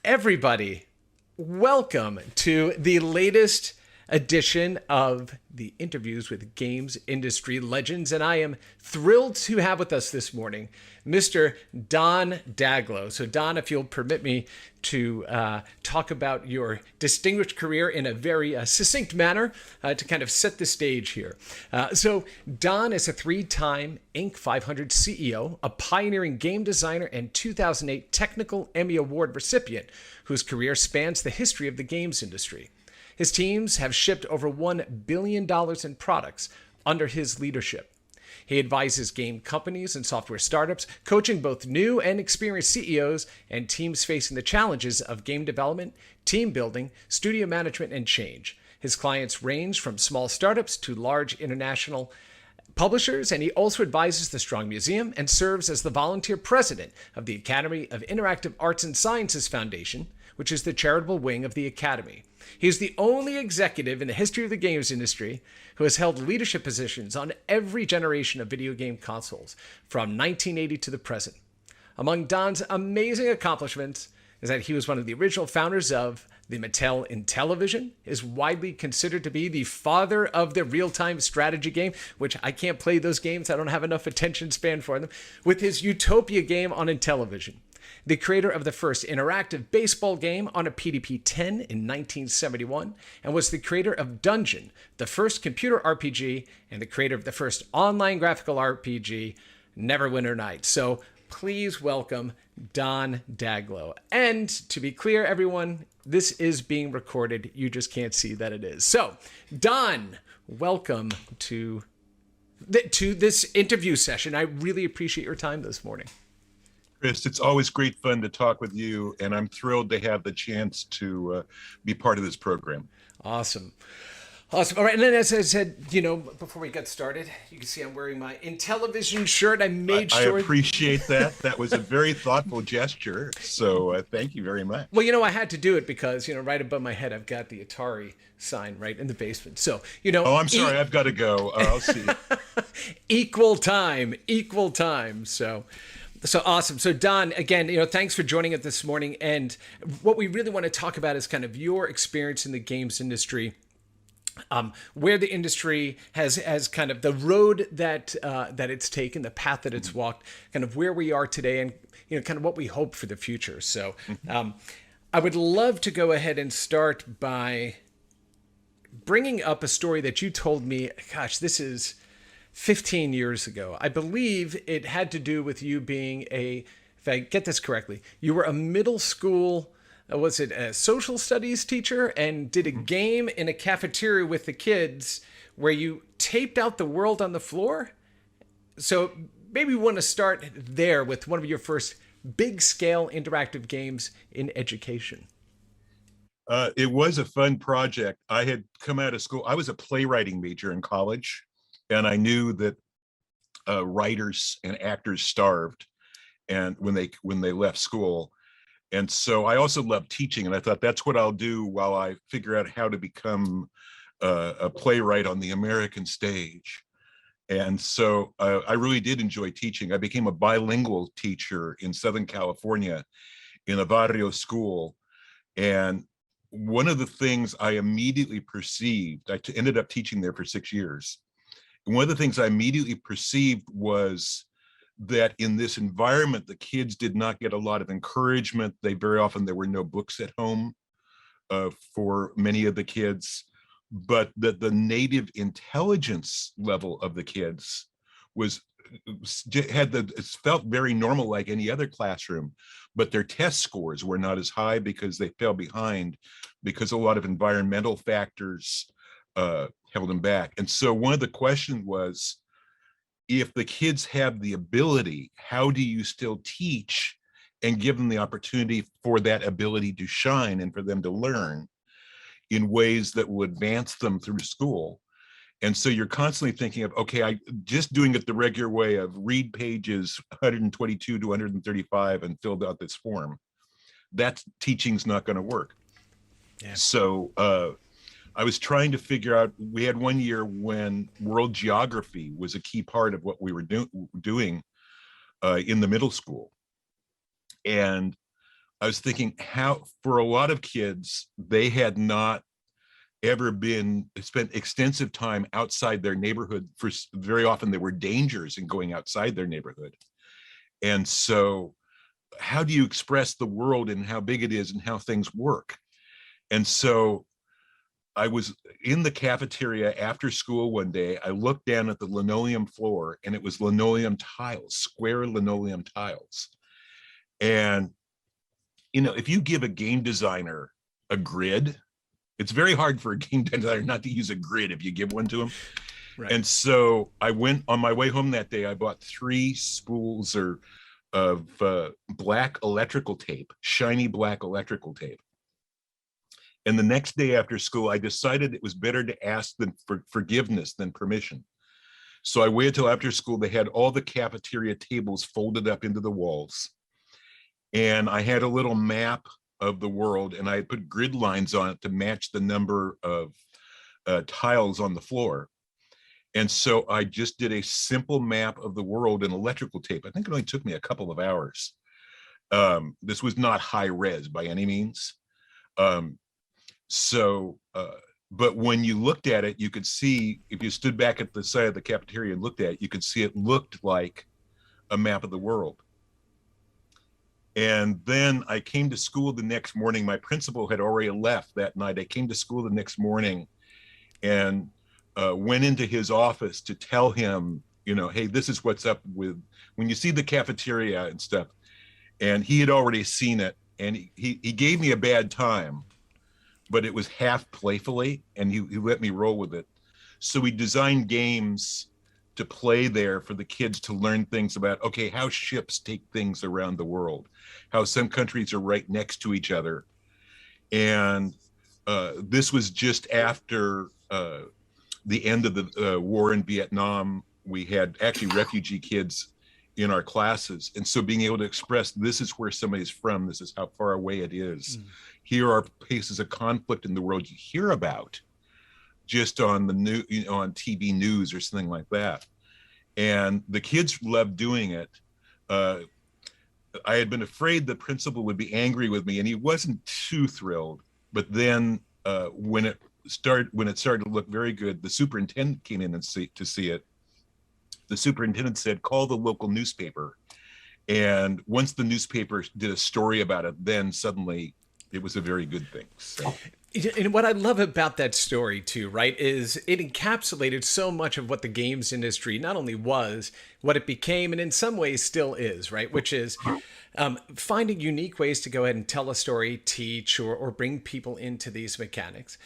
Everybody, welcome to the latest edition of the interviews with games industry legends. And I am thrilled to have with us this morning Mr. Don Daglow. So, Don, if you'll permit me to talk about your distinguished career in a very succinct manner to kind of set the stage here. So, Don is a three-time Inc. 500 CEO, a pioneering game designer, and 2008 Technical Emmy Award recipient whose career spans the history of the games industry. His teams have shipped over $1 billion in products under his leadership. He advises game companies and software startups, coaching both new and experienced CEOs and teams facing the challenges of game development, team building, studio management, and change. His clients range from small startups to large international publishers, and he also advises the Strong Museum and serves as the volunteer president of the Academy of Interactive Arts and Sciences Foundation, which is the charitable wing of the Academy. He is the only executive in the history of the games industry who has held leadership positions on every generation of video game consoles, from 1980 to the present. Among Don's amazing accomplishments is that he was one of the original founders of the Mattel Intellivision, is widely considered to be the father of the real-time strategy game, which I can't play those games. I don't have enough attention span for them, with his Utopia game on Intellivision. The creator of the first interactive baseball game on a PDP-10 in 1971, and was the creator of Dungeon, the first computer RPG, and the creator of the first online graphical RPG, Neverwinter Nights. So please welcome Don Daglow. And to be clear, everyone, this is being recorded. You just can't see that it is. So, Don, welcome to this interview session. I really appreciate your time this morning. Chris, it's always great fun to talk with you, and I'm thrilled to have the chance to be part of this program. Awesome. Awesome. All right. And then, as I said, before we get started, you can see I'm wearing my Intellivision shirt. I made sure. I appreciate that. That was a very thoughtful gesture. So thank you very much. Well, I had to do it because, right above my head, I've got the Atari sign right in the basement. So, Oh, I'm sorry. I've got to go. I'll see. Equal time. So awesome. So Don, again, thanks for joining us this morning. And what we really want to talk about is kind of your experience in the games industry, where the industry has kind of the road that it's taken, the path that it's walked, kind of where we are today, and kind of what we hope for the future. So I would love to go ahead and start by bringing up a story that you told me. Gosh, this is 15 years ago. I believe it had to do with you being if I get this correctly, you were a middle school, was it a social studies teacher, and did a game in a cafeteria with the kids where you taped out the world on the floor. So maybe we want to start there with one of your first big scale interactive games in education. It was a fun project. I had come out of school. I was a playwriting major in college, and I knew that writers and actors starved, and when they left school. And so I also loved teaching, and I thought that's what I'll do while I figure out how to become a playwright on the American stage. And so I really did enjoy teaching. I became a bilingual teacher in Southern California in a barrio school. And one of the things I immediately perceived, I ended up teaching there for 6 years. And one of the things I immediately perceived was that in this environment, the kids did not get a lot of encouragement. There were no books at home for many of the kids, but that the native intelligence level of the kids it felt very normal, like any other classroom, but their test scores were not as high because they fell behind because a lot of environmental factors held them back. And so one of the questions was, if the kids have the ability, how do you still teach and give them the opportunity for that ability to shine and for them to learn in ways that will advance them through school? And so you're constantly thinking of, okay, I just doing it the regular way of read pages 122 to 135 and filled out this form. That teaching's not going to work. Yeah. So I was trying to figure out, we had one year when world geography was a key part of what we were doing in the middle school. And I was thinking how, for a lot of kids, they had not ever spent extensive time outside their neighborhood. For very often there were dangers in going outside their neighborhood. And so how do you express the world and how big it is and how things work? And so I was in the cafeteria after school one day. I looked down at the linoleum floor and it was linoleum tiles, square linoleum tiles. And, you know, if you give a game designer a grid, it's very hard for a game designer not to use a grid if you give one to them. Right. And so I went on my way home that day, I bought 3 spools of black electrical tape, shiny black electrical tape. And the next day after school, I decided it was better to ask them for forgiveness than permission. So I waited till after school. They had all the cafeteria tables folded up into the walls. And I had a little map of the world, and I put grid lines on it to match the number of tiles on the floor. And so I just did a simple map of the world in electrical tape. I think it only took me a couple of hours. This was not high res by any means. But when you looked at it, you could see, if you stood back at the side of the cafeteria and looked at it, you could see it looked like a map of the world. And then I came to school the next morning. My principal had already left that night. I came to school the next morning and went into his office to tell him, you know, hey, this is what's up with, when you see the cafeteria and stuff. And he had already seen it, and he gave me a bad time, but it was half playfully, and he let me roll with it. So we designed games to play there for the kids to learn things about, okay, how ships take things around the world, how some countries are right next to each other. And this was just after the end of the war in Vietnam. We had actually refugee kids in our classes. And so being able to express, this is where somebody's from, this is how far away it is. Here are places of conflict in the world you hear about just on the new, you know, on TV news or something like that. And the kids loved doing it. I had been afraid the principal would be angry with me, and he wasn't too thrilled. But then when it started to look very good, the superintendent came in and to see it. The superintendent said, call the local newspaper. And once the newspaper did a story about it, then suddenly it was a very good thing. So. And what I love about that story too, right, is it encapsulated so much of what the games industry not only was, what it became, and in some ways still is, right, which is finding unique ways to go ahead and tell a story, teach, or bring people into these mechanics.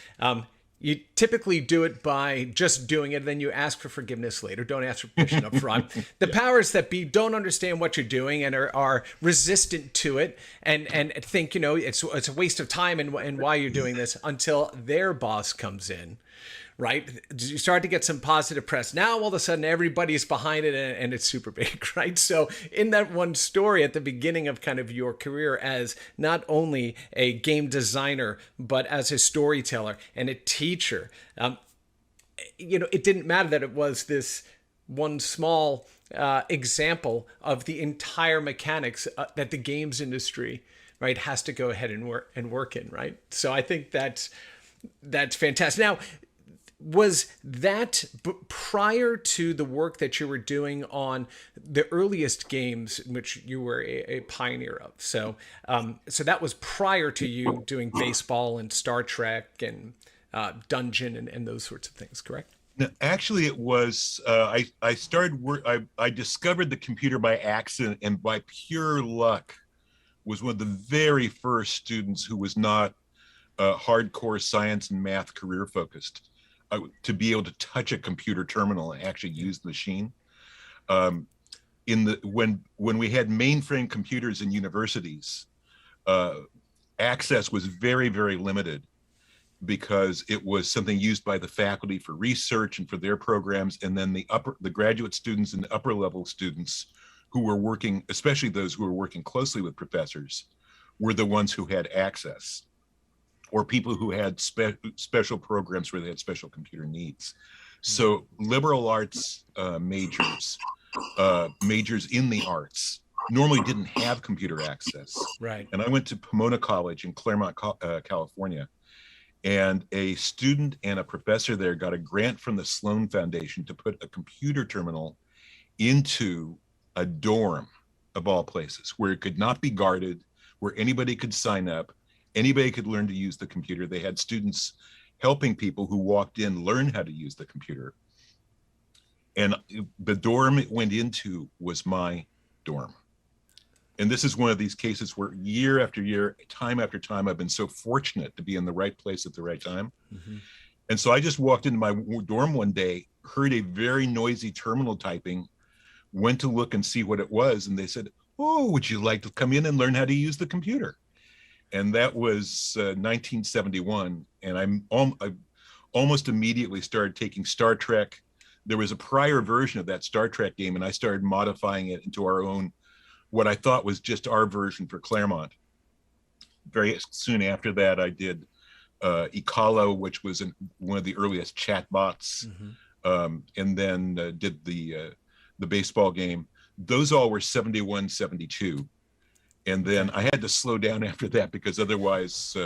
You typically do it by just doing it, and then you ask for forgiveness later. Don't ask for permission up front. The powers that be don't understand what you're doing and are resistant to it, and think, you know, it's a waste of time and why you're doing this, until their boss comes in, right? You start to get some positive press. Now all of a sudden everybody's behind it, and it's super big, right? So in that one story at the beginning of kind of your career as not only a game designer, but as a storyteller and a teacher, you know, it didn't matter that it was this one small example of the entire mechanics that the games industry, right, has to go ahead and work in, right? So I think that's fantastic. Now, was that prior to the work that you were doing on the earliest games, which you were a pioneer of? So, so that was prior to you doing baseball and Star Trek and Dungeon and those sorts of things, correct? No, actually, it was. I started work. I discovered the computer by accident, and by pure luck, was one of the very first students who was not hardcore science and math career focused. To be able to touch a computer terminal and actually use the machine. When we had mainframe computers in universities, access was very, very limited, because it was something used by the faculty for research and for their programs, and then the graduate students and the upper level students who were working, especially those who were working closely with professors, were the ones who had access, or people who had special programs where they had special computer needs. So liberal arts majors in the arts normally didn't have computer access. Right. And I went to Pomona College in Claremont, California. And a student and a professor there got a grant from the Sloan Foundation to put a computer terminal into a dorm of all places, where it could not be guarded, where anybody could sign up, anybody could learn to use the computer. They had students helping people who walked in learn how to use the computer. And the dorm it went into was my dorm. And this is one of these cases where year after year, time after time, I've been so fortunate to be in the right place at the right time. Mm-hmm. And so I just walked into my dorm one day, heard a very noisy terminal typing, went to look and see what it was. And they said, "Oh, would you like to come in and learn how to use the computer?" And that was 1971. And I almost immediately started taking Star Trek. There was a prior version of that Star Trek game, and I started modifying it into our own, what I thought was just our version for Claremont. Very soon after that, I did Ecolo, which was one of the earliest chatbots, and then did the baseball game. Those all were 71, 72. And then I had to slow down after that because otherwise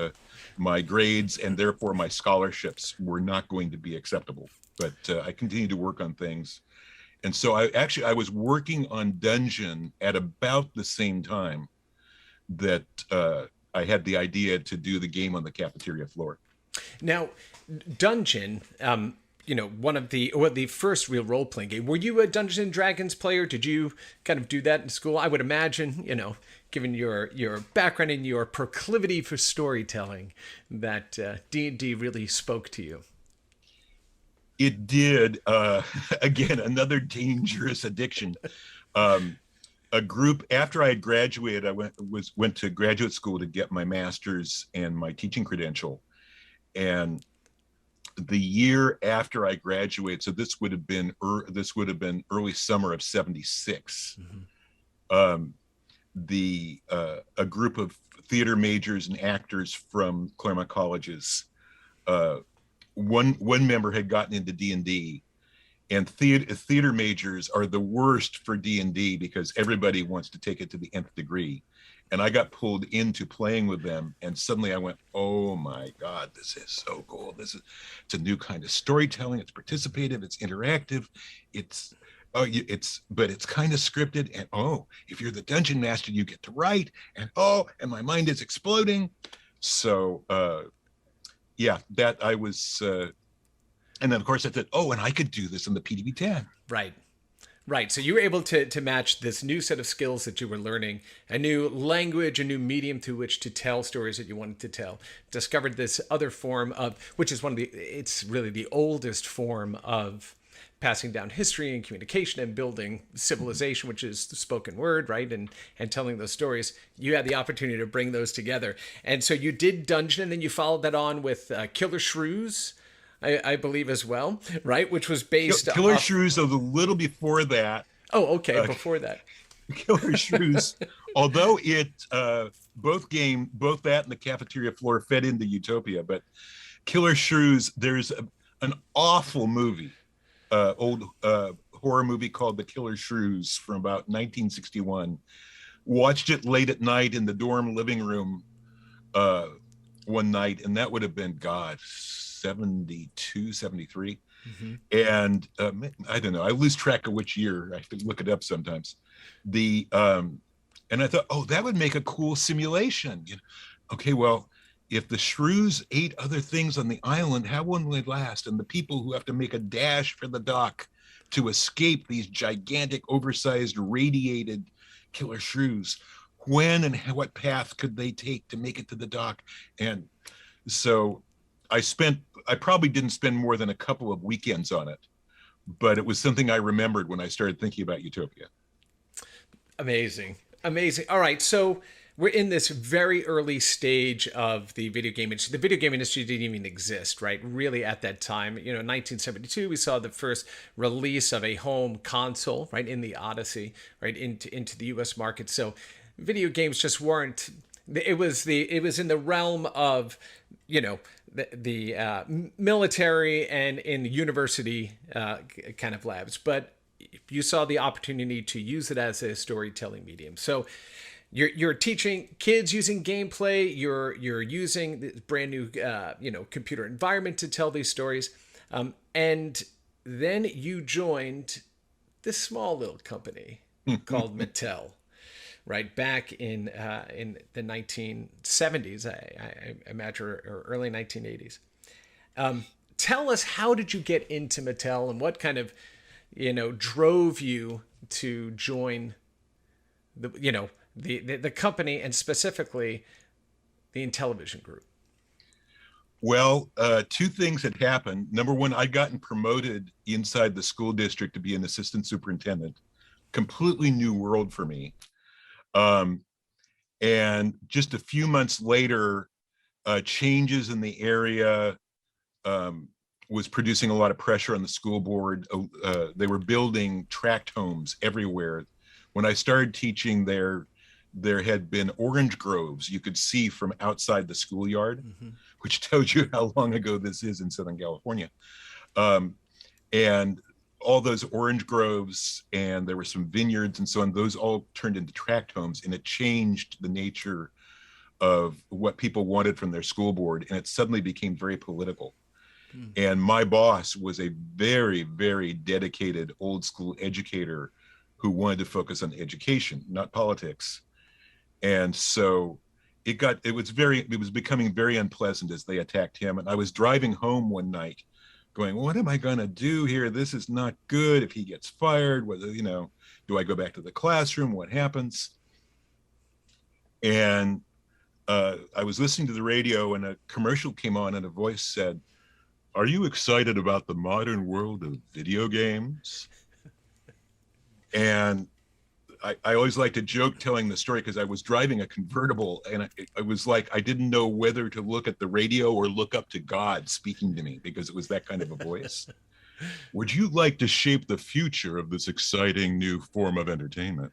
my grades and therefore my scholarships were not going to be acceptable. But I continued to work on things. And so I was working on Dungeon at about the same time that I had the idea to do the game on the cafeteria floor. Now, Dungeon, one of the first real role-playing game. Were you a Dungeons and Dragons player? Did you kind of do that in school? I would imagine, given your background and your proclivity for storytelling, that D&D really spoke to you. It did. Again, another dangerous addiction. A group after I had graduated, I went to graduate school to get my master's and my teaching credential. And the year after I graduated, so this would have been early summer of '76. Mm-hmm. A group of theater majors and actors from Claremont colleges. One member had gotten into D&D, and theater majors are the worst for D&D because everybody wants to take it to the nth degree. And I got pulled into playing with them, and suddenly I went, "Oh my God, this is so cool! It's a new kind of storytelling. It's participative. It's interactive. But it's kind of scripted. And if you're the dungeon master, you get to write. And my mind is exploding." So. That I was, and then of course I said, and I could do this in the PDB-10. Right. So you were able to match this new set of skills that you were learning, a new language, a new medium through which to tell stories that you wanted to tell. Discovered this other form of, which is it's really the oldest form of passing down history and communication and building civilization, which is the spoken word, right? And telling those stories. You had the opportunity to bring those together. And so you did Dungeon, and then you followed that on with Killer Shrews, I believe as well, right? Which was based Killer Shrews of a little before that. Oh, okay. Before that. Killer Shrews, although it, both that and the cafeteria floor fed into Utopia, but Killer Shrews, there's an awful movie. Old horror movie called The Killer Shrews from about 1961. Watched it late at night in the dorm living room one night, and that would have been 72, 73. Mm-hmm. And I don't know, I lose track of which year. I have to look it up sometimes. And I thought, that would make a cool simulation. Okay, well, if the shrews ate other things on the island, how long will it last? And the people who have to make a dash for the dock to escape these gigantic, oversized, radiated killer shrews, when and what path could they take to make it to the dock? And so I probably didn't spend more than a couple of weekends on it, but it was something I remembered when I started thinking about Utopia. Amazing. All right, so we're in this very early stage of the video game industry. The video game industry didn't even exist, right? Really at that time, 1972, we saw the first release of a home console, right, in the Odyssey, right, into the U.S. market. So video games just weren't. It was in the realm of, the military and in university kind of labs, but you saw the opportunity to use it as a storytelling medium. So you're teaching kids using gameplay. You're using this brand new computer environment to tell these stories, and then you joined this small little company called Mattel, right back in the 1970s, I imagine, or early 1980s. Tell us, how did you get into Mattel, and what kind of drove you to join the company, and specifically the Intellivision group? Well, two things had happened. Number one, I'd gotten promoted inside the school district to be an assistant superintendent. Completely new world for me. And just a few months later, changes in the area was producing a lot of pressure on the school board. They were building tract homes everywhere. When I started teaching there had been orange groves you could see from outside the schoolyard, which tells you how long ago this is in Southern California. And all those orange groves, and there were some vineyards and so on, those all turned into tract homes, and it changed the nature of what people wanted from their school board, and it suddenly became very political. And my boss was a very, very dedicated old school educator who wanted to focus on education, not politics. And so it was becoming very unpleasant as they attacked him. And I was driving home one night going, what am I going to do here? This is not good. If he gets fired, whether, do I go back to the classroom? What happens? And I was listening to the radio, and a commercial came on, and a voice said, "Are you excited about the modern world of video games?" And I always like to joke telling the story, because I was driving a convertible, and I was like, I didn't know whether to look at the radio or look up to God speaking to me, because it was that kind of a voice. "Would you like to shape the future of this exciting new form of entertainment?"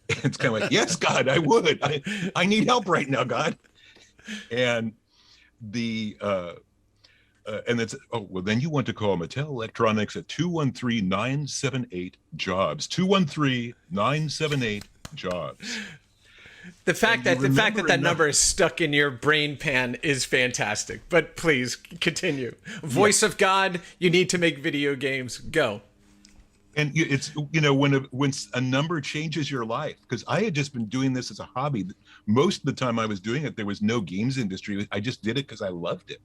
And it's kind of like, yes, God, I would. I need help right now, God. And and it's, oh, well, then you want to call Mattel Electronics at 213-978-JOBS. 213-978-JOBS. The fact that number is stuck in your brain pan is fantastic. But please continue. Voice of God, you need to make video games. Go. And it's, when a number changes your life, because I had just been doing this as a hobby. Most of the time I was doing it, there was no games industry. I just did it because I loved it.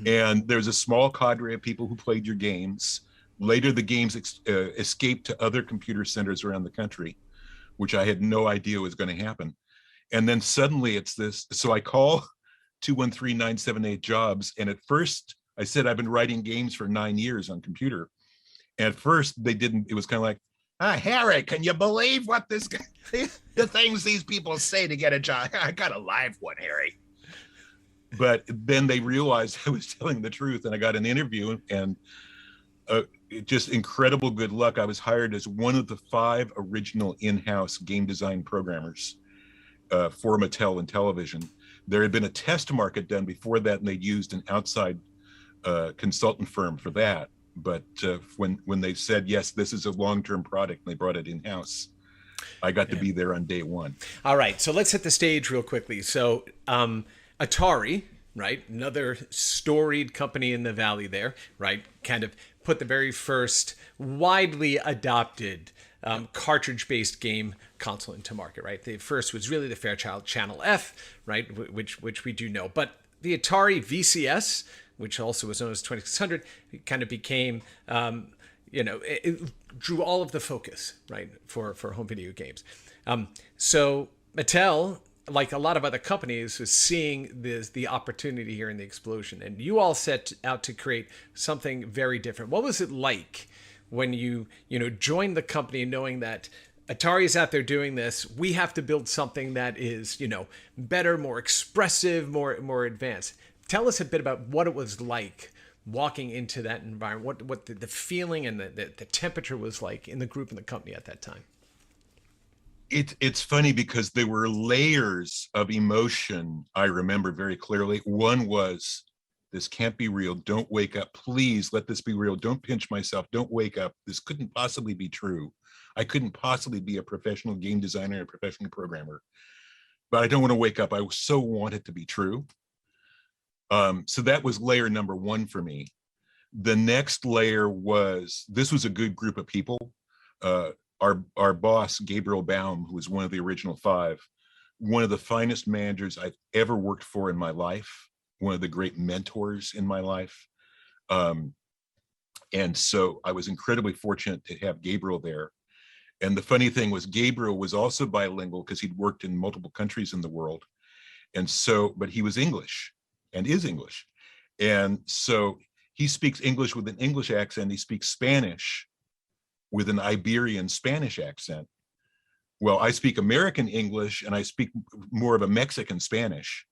And there's a small cadre of people who played your games. Later, the games escaped to other computer centers around the country, which I had no idea was going to happen. And then suddenly it's this. So I call 213-978-JOBS. And at first I said, I've been writing games for 9 years on computer. And at first they didn't. It was kind of like, Harry, can you believe what the things these people say to get a job? I got a live one, Harry. But then they realized I was telling the truth, and I got an interview, and just incredible good luck. I was hired as one of the 5 original in-house game design programmers for Mattel Intellivision. There had been a test market done before that, and they'd used an outside consultant firm for that. But when they said, yes, this is a long-term product, and they brought it in-house, I got to be there on day one. All right, so let's hit the stage real quickly. So Atari, right? Another storied company in the Valley there, right? Kind of put the very first widely adopted cartridge-based game console into market, right? The first was really the Fairchild Channel F, right? Which we do know. But the Atari VCS, which also was known as 2600, kind of became, it drew all of the focus, right, for home video games. So Mattel, like a lot of other companies, was seeing the opportunity here in the explosion. And you all set out to create something very different. What was it like when you joined the company, knowing that Atari's out there doing this? We have to build something that is, better, more expressive, more advanced. Tell us a bit about what it was like walking into that environment, what the feeling and the temperature was like in the group and the company at that time. It's funny because there were layers of emotion I remember very clearly. One was This can't be real. Don't wake up. Please let this be real. Don't pinch myself. Don't wake up. This couldn't possibly be true. I couldn't possibly be a professional game designer, a professional programmer, but I don't want to wake up. I so want it to be true. So that was layer number one for me. The next layer was, this was a good group of people. Our boss, Gabriel Baum, who was one of the original five, one of the finest managers I've ever worked for in my life, one of the great mentors in my life. And so I was incredibly fortunate to have Gabriel there. And the funny thing was, Gabriel was also bilingual because he'd worked in multiple countries in the world. And so, but he was English and is English. And so he speaks English with an English accent. He speaks Spanish with an Iberian Spanish accent. Well, I speak American English and I speak more of a Mexican Spanish.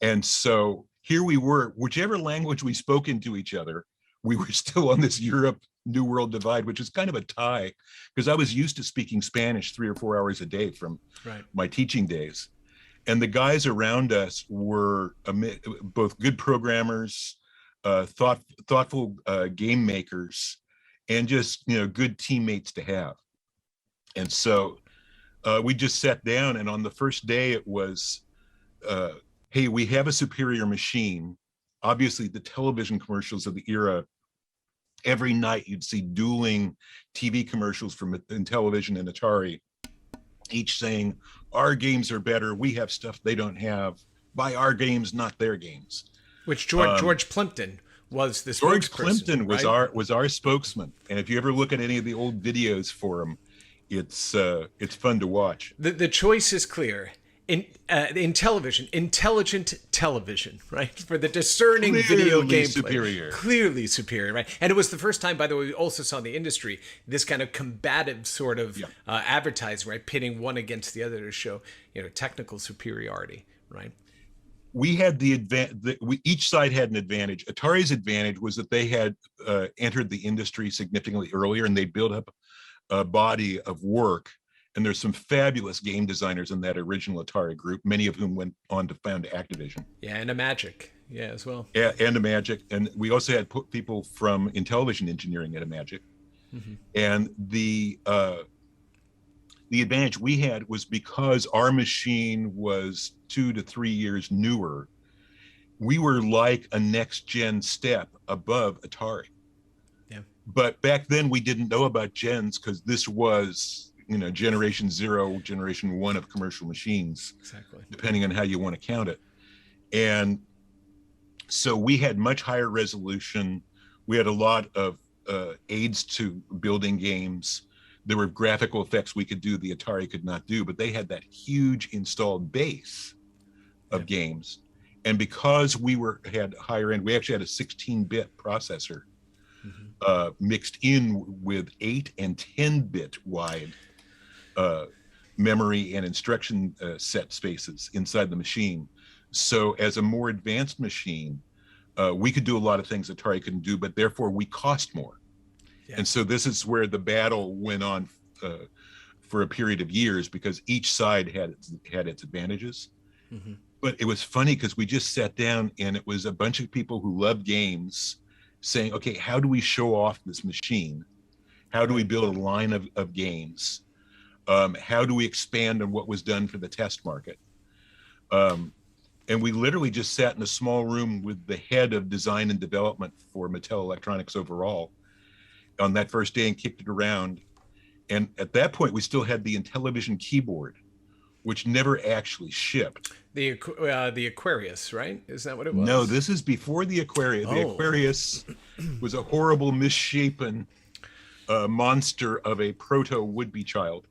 And so here we were, whichever language we spoke into each other, we were still on this Europe New World divide, which is kind of a tie, because I was used to speaking Spanish 3 or 4 hours a day from my teaching days. And the guys around us were both good programmers, thoughtful game makers, and just, you know, good teammates to have. And so we just sat down, and on the first day it was, hey, we have a superior machine. Obviously the television commercials of the era, every night you'd see dueling TV commercials from Intellivision and Atari, each saying, our games are better, we have stuff they don't have, buy our games, not their games. Which George Plimpton was the George Plimpton was right? our spokesman. And if you ever look at any of the old videos for him, it's fun to watch. The choice is clear. In television, intelligent television, right? For the discerning video game superior. Clearly superior, right? And it was the first time, by the way, we also saw in the industry this kind of combative sort of advertising, right? Pitting one against the other to show, you know, technical superiority, right? We had the advantage. Each side had an advantage. Atari's advantage was that they had entered the industry significantly earlier, and they built up a body of work. And there's some fabulous game designers in that original Atari group, many of whom went on to found Activision. Yeah, and a Magic, as well. Yeah, and a Magic. And we also had people from Intellivision engineering at a Magic. Mm-hmm. And the advantage we had was because our machine was 2 to 3 years newer, we were like a next gen step above Atari. Yeah. But back then we didn't know about gens because this was, you know, generation 0, generation 1 of commercial machines, exactly, depending on how you want to count it. And so we had much higher resolution. We had a lot of aids to building games. There were graphical effects we could do the Atari could not do, but they had that huge installed base of games. And because we had higher end, we actually had a 16-bit processor mixed in with 8 and 10-bit wide memory and instruction set spaces inside the machine. So as a more advanced machine, we could do a lot of things Atari couldn't do, but therefore we cost more. Yeah. And so this is where the battle went on for a period of years, because each side had its advantages. Mm-hmm. But it was funny because we just sat down and it was a bunch of people who loved games saying, okay, how do we show off this machine? How do we build a line of games? How do we expand on what was done for the test market? And we literally just sat in a small room with the head of design and development for Mattel Electronics overall on that first day and kicked it around. And at that point, we still had the Intellivision keyboard, which never actually shipped. The Aquarius, right? Is that what it was? No, this is before the Aquarius. Oh. The Aquarius was a horrible, misshapen monster of a proto would-be child.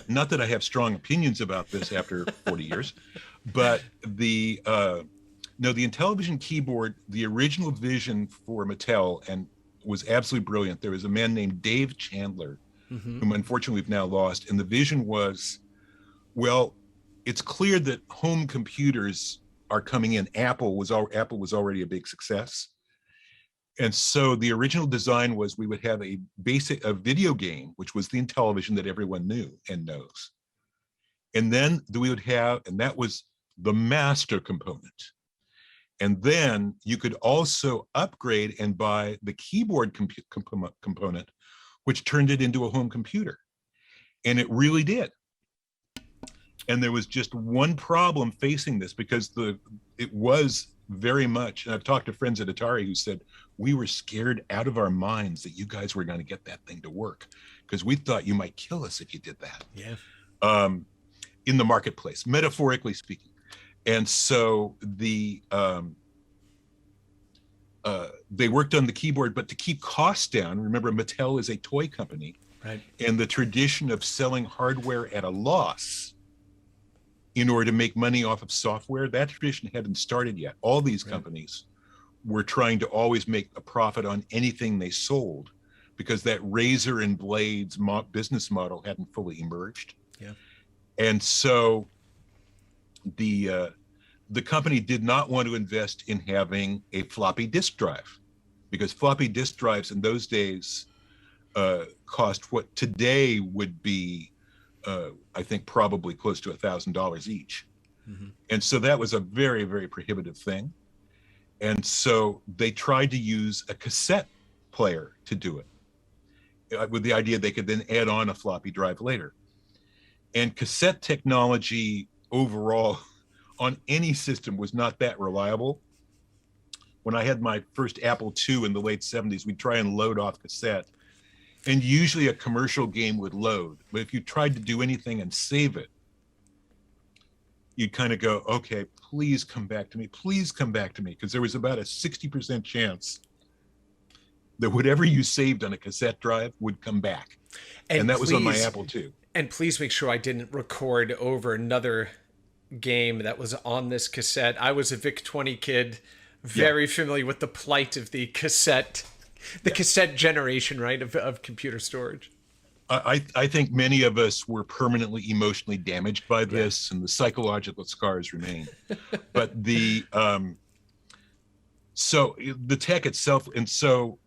Not that I have strong opinions about this after 40 years, but the Intellivision keyboard, the original vision for Mattel, and was absolutely brilliant. There was a man named Dave Chandler, whom unfortunately we've now lost. And the vision was, well, it's clear that home computers are coming in. Apple was already a big success. And so the original design was we would have a video game, which was the Intellivision that everyone knew and knows. And then we would have, and that was the master component. And then you could also upgrade and buy the keyboard component, which turned it into a home computer. And it really did. And there was just one problem facing this, because it was very much, and I've talked to friends at Atari who said, we were scared out of our minds that you guys were going to get that thing to work, because we thought you might kill us if you did that. Yeah. In the marketplace, metaphorically speaking. And so they worked on the keyboard, but to keep costs down, remember Mattel is a toy company, right? And the tradition of selling hardware at a loss in order to make money off of software, that tradition hadn't started yet. All these companies were trying to always make a profit on anything they sold, because that razor and blades business model hadn't fully emerged. Yeah. And so the company did not want to invest in having a floppy disk drive, because floppy disk drives in those days cost what today would be, I think, probably close to $1,000 each. Mm-hmm. And so that was a very, very prohibitive thing. And so they tried to use a cassette player to do it, with the idea they could then add on a floppy drive later. And cassette technology overall on any system was not that reliable. When I had my first Apple II in the late 70s, we'd try and load off cassette, and usually a commercial game would load. But if you tried to do anything and save it, you'd kind of go, okay, please come back to me. Please come back to me. Because there was about a 60% chance that whatever you saved on a cassette drive would come back. And that was on my Apple II. And please make sure I didn't record over another game that was on this cassette. I was a VIC-20 kid, very familiar with the plight of the cassette, cassette generation, right, of computer storage. I think many of us were permanently emotionally damaged by this, and the psychological scars remain. But so the tech itself, and so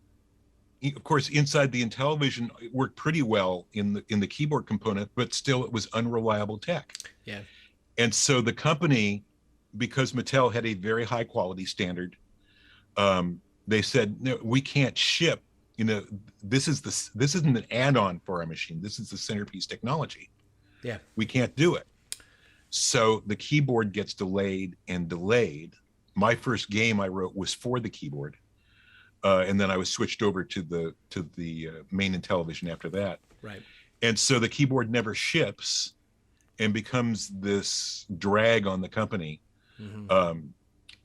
of course inside the Intellivision, it worked pretty well in the keyboard component, but still it was unreliable tech. Yeah. And so the company, because Mattel had a very high quality standard, they said, no, we can't ship. This isn't an add-on for our machine. This is the centerpiece technology. Yeah. We can't do it. So the keyboard gets delayed and delayed. My first game I wrote was for the keyboard. And then I was switched over to the main Intellivision after that. Right. And so the keyboard never ships and becomes this drag on the company,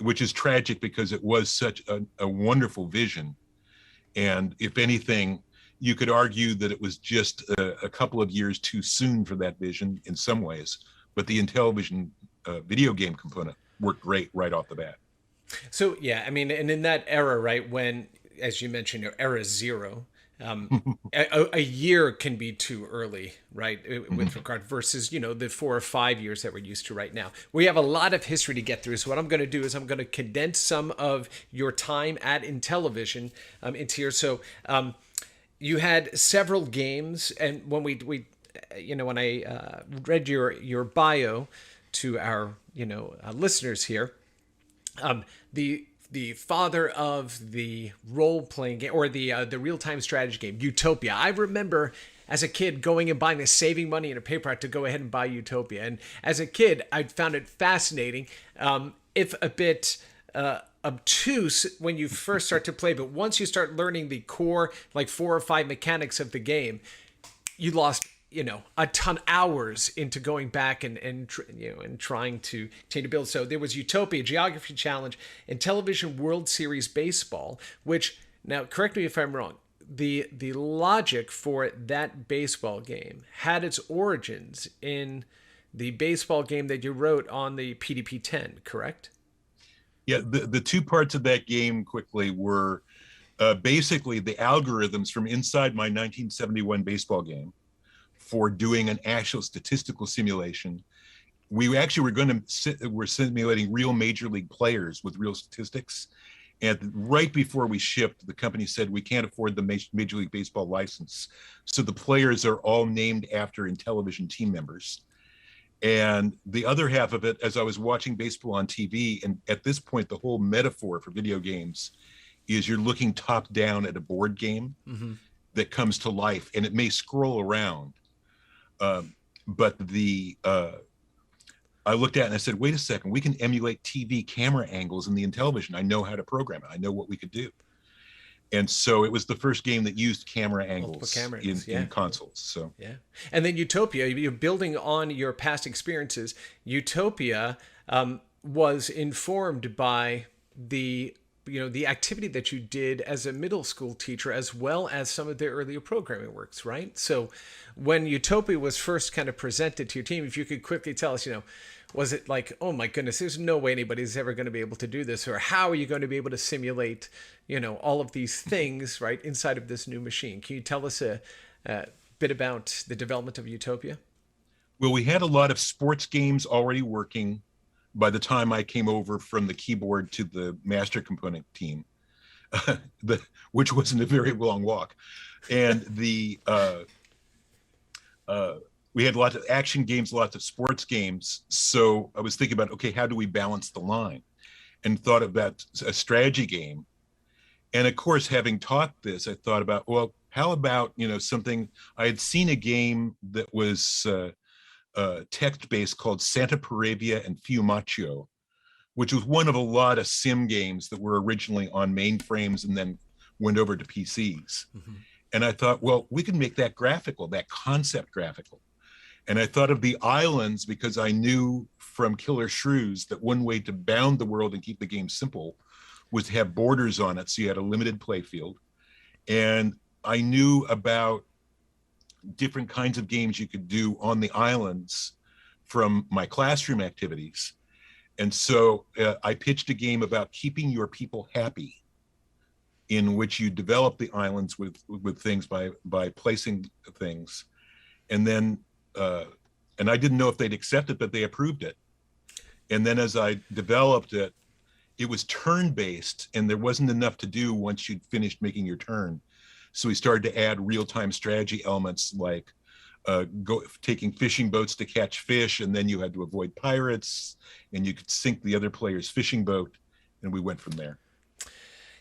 which is tragic, because it was such a wonderful vision. And if anything, you could argue that it was just a couple of years too soon for that vision in some ways. But the Intellivision video game component worked great right off the bat. So, yeah, I mean, and in that era, right, when, as you mentioned, era zero, a year can be too early, right, with regard versus, the 4 or 5 years that we're used to right now. We have a lot of history to get through. So what I'm going to do is I'm going to condense some of your time at Intellivision into here. So you had several games, and when when I read your bio to our listeners here, the father of the role-playing game, or the real-time strategy game, Utopia. I remember as a kid going and buying this, saving money in a paper route to go ahead and buy Utopia. And as a kid, I found it fascinating, if a bit obtuse when you first start to play. But once you start learning the core, like 4 or 5 mechanics of the game, you lost a ton of hours into going back and trying to continue to build. So there was Utopia, Geography Challenge, and Intellivision World Series Baseball, which, now correct me if I'm wrong, the logic for that baseball game had its origins in the baseball game that you wrote on the PDP-10, correct? Yeah, the two parts of that game quickly were basically the algorithms from inside my 1971 baseball game for doing an actual statistical simulation. We actually we're simulating real major league players with real statistics. And right before we shipped, the company said, we can't afford the Major League Baseball license. So the players are all named after Intellivision team members. And the other half of it, as I was watching baseball on TV, and at this point, the whole metaphor for video games is you're looking top down at a board game that comes to life, and it may scroll around. But I looked at it and I said, wait a second, we can emulate TV camera angles in the Intellivision. I know how to program it. I know what we could do. And so it was the first game that used camera angles in consoles. So yeah, and then Utopia, you're building on your past experiences. Utopia was informed by the activity that you did as a middle school teacher, as well as some of the earlier programming works, right? So when Utopia was first kind of presented to your team, if you could quickly tell us, was it like, oh my goodness, there's no way anybody's ever going to be able to do this, or how are you going to be able to simulate, all of these things, right, inside of this new machine? Can you tell us a bit about the development of Utopia? Well, we had a lot of sports games already working by the time I came over from the keyboard to the master component team, which wasn't a very long walk. And we had lots of action games, lots of sports games. So I was thinking about, okay, how do we balance the line? And thought about a strategy game. And of course, having taught this, I thought about, well, how about, something, I had seen a game that was text-based called Santa Paravia and Fiumaccio, which was one of a lot of sim games that were originally on mainframes and then went over to PCs. And I thought, well, we can make that graphical, that concept graphical. And I thought of the islands because I knew from Killer Shrews that one way to bound the world and keep the game simple was to have borders on it, so you had a limited play field. And I knew about different kinds of games you could do on the islands from my classroom activities. And so I pitched a game about keeping your people happy, in which you develop the islands with things by placing things. And then, and I didn't know if they'd accept it, but they approved it. And then as I developed it, it was turn-based, and there wasn't enough to do once you'd finished making your turn. So we started to add real-time strategy elements like taking fishing boats to catch fish, and then you had to avoid pirates, and you could sink the other player's fishing boat, and we went from there.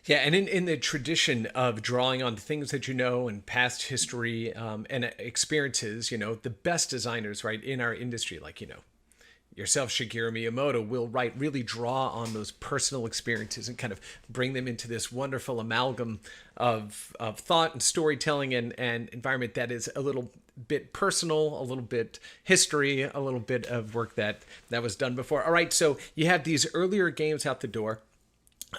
Yeah, and in the tradition of drawing on the things that and past history and experiences, the best designers, right, in our industry, like, yourself, Shigeru Miyamoto, will really draw on those personal experiences and kind of bring them into this wonderful amalgam of thought and storytelling and environment that is a little bit personal, a little bit history, a little bit of work that was done before. All right, so you have these earlier games out the door.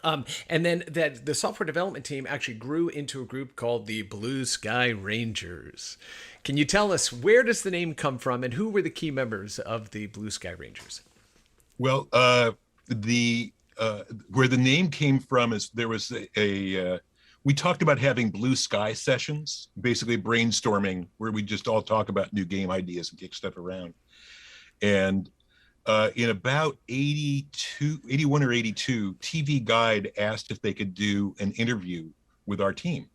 And then that the software development team actually grew into a group called the Blue Sky Rangers. Can you tell us, where does the name come from, and who were the key members of the Blue Sky Rangers? Well, where the name came from is there was we talked about having blue sky sessions, basically brainstorming, where we just all talk about new game ideas and kick stuff around. And in about 81 or 82, TV Guide asked if they could do an interview with our team.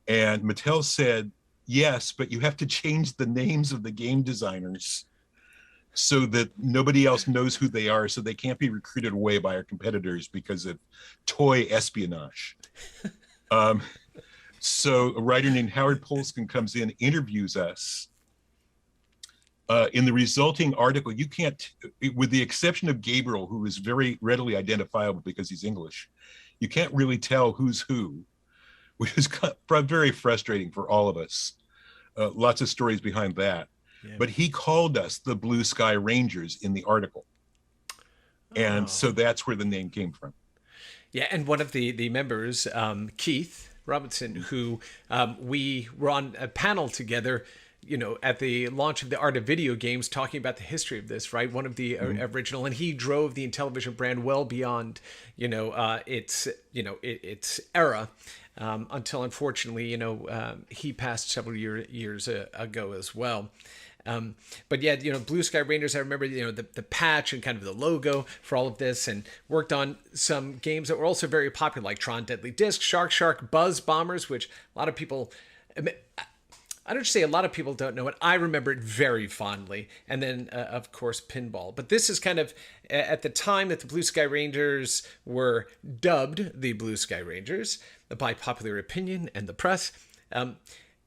And Mattel said, yes, but you have to change the names of the game designers so that nobody else knows who they are, so they can't be recruited away by our competitors because of toy espionage. So a writer named Howard Polskin comes in, interviews us. In the resulting article, you can't, with the exception of Gabriel, who is very readily identifiable because he's English, you can't really tell who's who, which is very frustrating for all of us. Lots of stories behind that. Yeah. But he called us the Blue Sky Rangers in the article. And so that's where the name came from. Yeah, and one of the members, Keith Robinson, who we were on a panel together, at the launch of the Art of Video Games, talking about the history of this, right? One of the original, and he drove the Intellivision brand well beyond, its era, until unfortunately, he passed several years ago as well. But yeah, Blue Sky Rangers, I remember, the patch and kind of the logo for all of this, and worked on some games that were also very popular, like Tron Deadly Disc, Shark, Buzz Bombers, which a lot of people, I don't say a lot of people don't know it. I remember it very fondly. And then, of course, pinball. But this is kind of at the time that the Blue Sky Rangers were dubbed the Blue Sky Rangers by popular opinion and the press.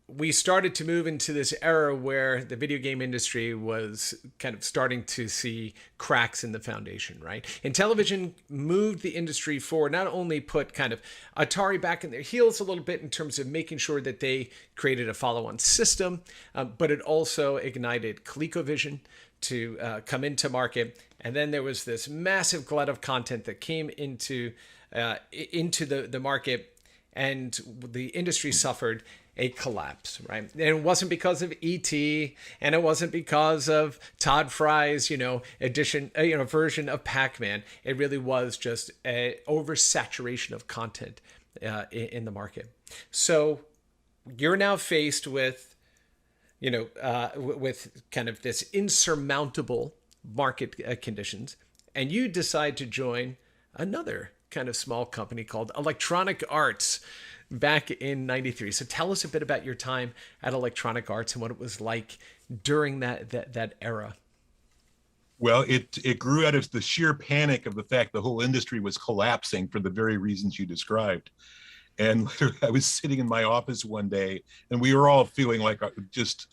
We started to move into this era where the video game industry was kind of starting to see cracks in the foundation, right? Intellivision moved the industry forward, not only put kind of Atari back in their heels a little bit in terms of making sure that they created a follow-on system, but it also ignited ColecoVision to come into market. And then there was this massive glut of content that came into the market, and the industry suffered a collapse, right? And it wasn't because of E.T. and it wasn't because of Todd Fry's, version of Pac-Man. It really was just an oversaturation of content in the market. So you're now faced with, with kind of this insurmountable market conditions, and you decide to join another kind of small company called Electronic Arts back in '93. So tell us a bit about your time at Electronic Arts and what it was like during that era. Well, it grew out of the sheer panic of the fact the whole industry was collapsing for the very reasons you described. And literally, I was sitting in my office one day, and we were all feeling like just,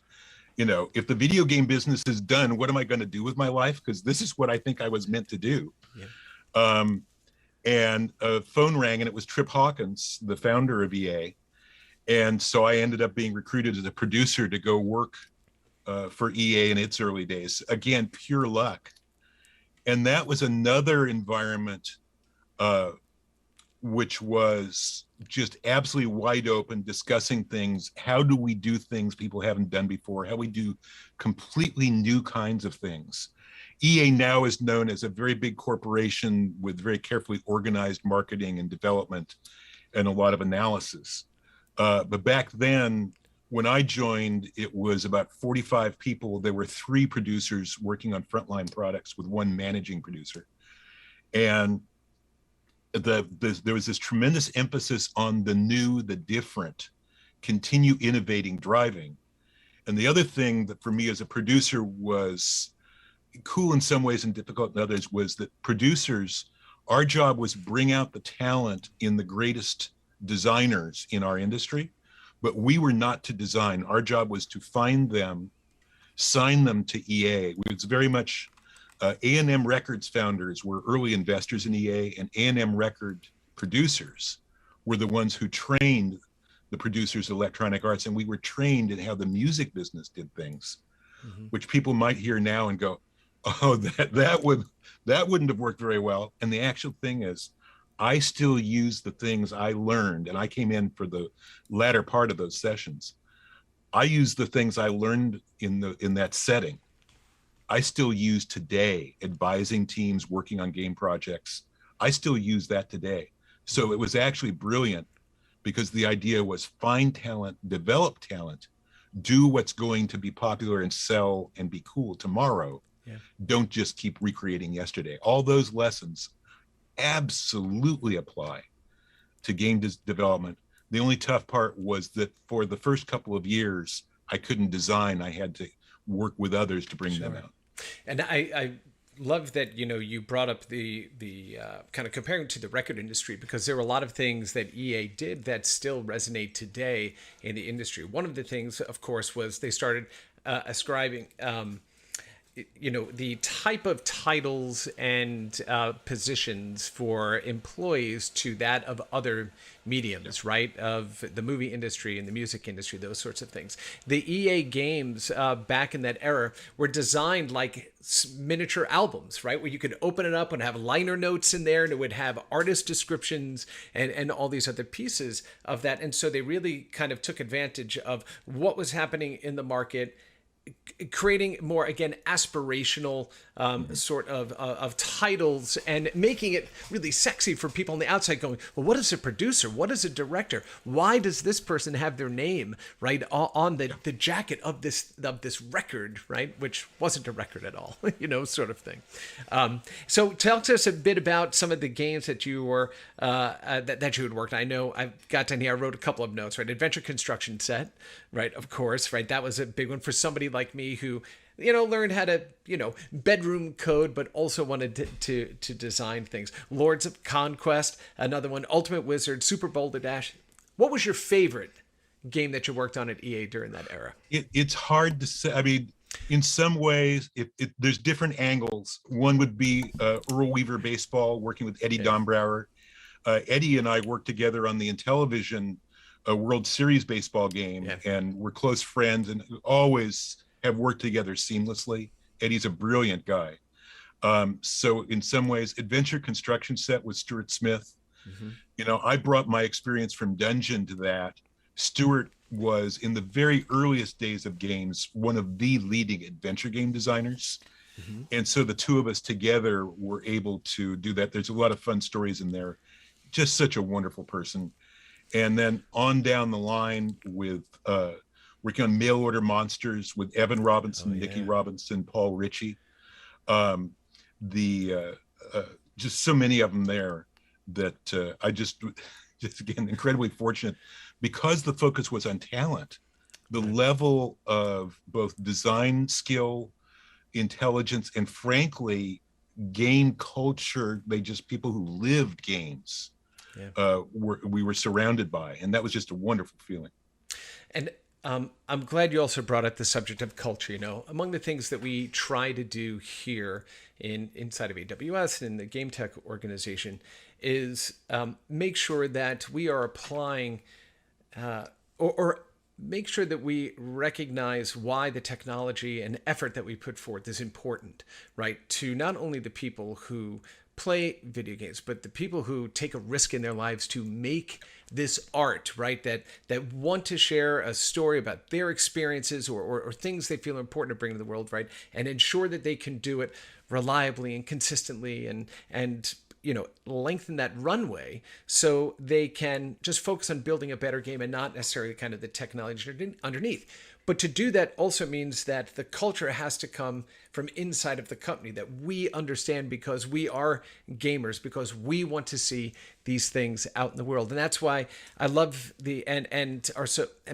if the video game business is done, what am I going to do with my life? Because this is what I think I was meant to do. Yeah. And a phone rang, and it was Trip Hawkins, the founder of EA. And so I ended up being recruited as a producer to go work for EA in its early days. Again, pure luck. And that was another environment which was just absolutely wide open, discussing things. How do we do things people haven't done before? How we do completely new kinds of things. EA now is known as a very big corporation with very carefully organized marketing and development and a lot of analysis. But back then, when I joined, it was about 45 people. There were 3 producers working on frontline products with 1 managing producer. And there was this tremendous emphasis on the new, the different, continue innovating, driving. And the other thing that for me as a producer was cool in some ways and difficult in others was that producers, our job was bring out the talent in the greatest designers in our industry, but we were not to design. Our job was to find them, sign them to EA. It was very much A&M Records founders were early investors in EA, and A&M Record producers were the ones who trained the producers of Electronic Arts, and we were trained in how the music business did things, which people might hear now and go, oh, that wouldn't have worked very well. And the actual thing is, I still use the things I learned, and I came in for the latter part of those sessions. I use the things I learned in that setting. I still use today, advising teams working on game projects. I still use that today. So it was actually brilliant, because the idea was find talent, develop talent, do what's going to be popular and sell and be cool tomorrow. Yeah. Don't just keep recreating yesterday. All those lessons absolutely apply to game development. The only tough part was that for the first couple of years, I couldn't design. I had to work with others to bring them out. And I love that, you brought up the kind of comparing to the record industry, because there were a lot of things that EA did that still resonate today in the industry. One of the things, of course, was they started ascribing the type of titles and positions for employees to that of other mediums, right? Of the movie industry and the music industry, those sorts of things. The EA games back in that era were designed like miniature albums, right? Where you could open it up and have liner notes in there, and it would have artist descriptions and all these other pieces of that. And so they really kind of took advantage of what was happening in the market, creating more, again, aspirational sort of titles and making it really sexy for people on the outside going, well, what is a producer? What is a director? Why does this person have their name right on the jacket of this record, right? Which wasn't a record at all, sort of thing. So tell us a bit about some of the games that you were that you had worked on. I know I've got down here, I wrote a couple of notes, right? Adventure Construction Set, right? Of course, right? That was a big one for somebody like me who learned how to, bedroom code, but also wanted to design things. Lords of Conquest, another one. Ultimate Wizard, Super Boulder Dash. What was your favorite game that you worked on at EA during that era? It's hard to say. I mean, in some ways, there's different angles. One would be Earl Weaver Baseball, working with Eddie Dombrower. Eddie and I worked together on the Intellivision World Series baseball game, and we're close friends and always have worked together seamlessly. Eddie's a brilliant guy. So in some ways, Adventure Construction Set with Stuart Smith. I brought my experience from Dungeon to that. Stuart was, in the very earliest days of games, one of the leading adventure game designers. And so the two of us together were able to do that. There's a lot of fun stories in there. Just such a wonderful person. And then on down the line with working on Mail Order Monsters with Evan Robinson, Nikki Robinson, Paul Ritchie. Just so many of them there that I just again, incredibly fortunate because the focus was on talent. The level of both design skill, intelligence, and frankly, game culture, people who lived games, we were surrounded by, and that was just a wonderful feeling. And I'm glad you also brought up the subject of culture. Among the things that we try to do here inside of AWS and the Game Tech organization is make sure that we are applying or make sure that we recognize why the technology and effort that we put forth is important, right? To not only the people who play video games, but the people who take a risk in their lives to make this art, right? That want to share a story about their experiences or things they feel are important to bring to the world, right? And ensure that they can do it reliably and consistently and lengthen that runway so they can just focus on building a better game and not necessarily kind of the technology underneath. But to do that also means that the culture has to come from inside of the company, that we understand because we are gamers, because we want to see these things out in the world. And that's why I love am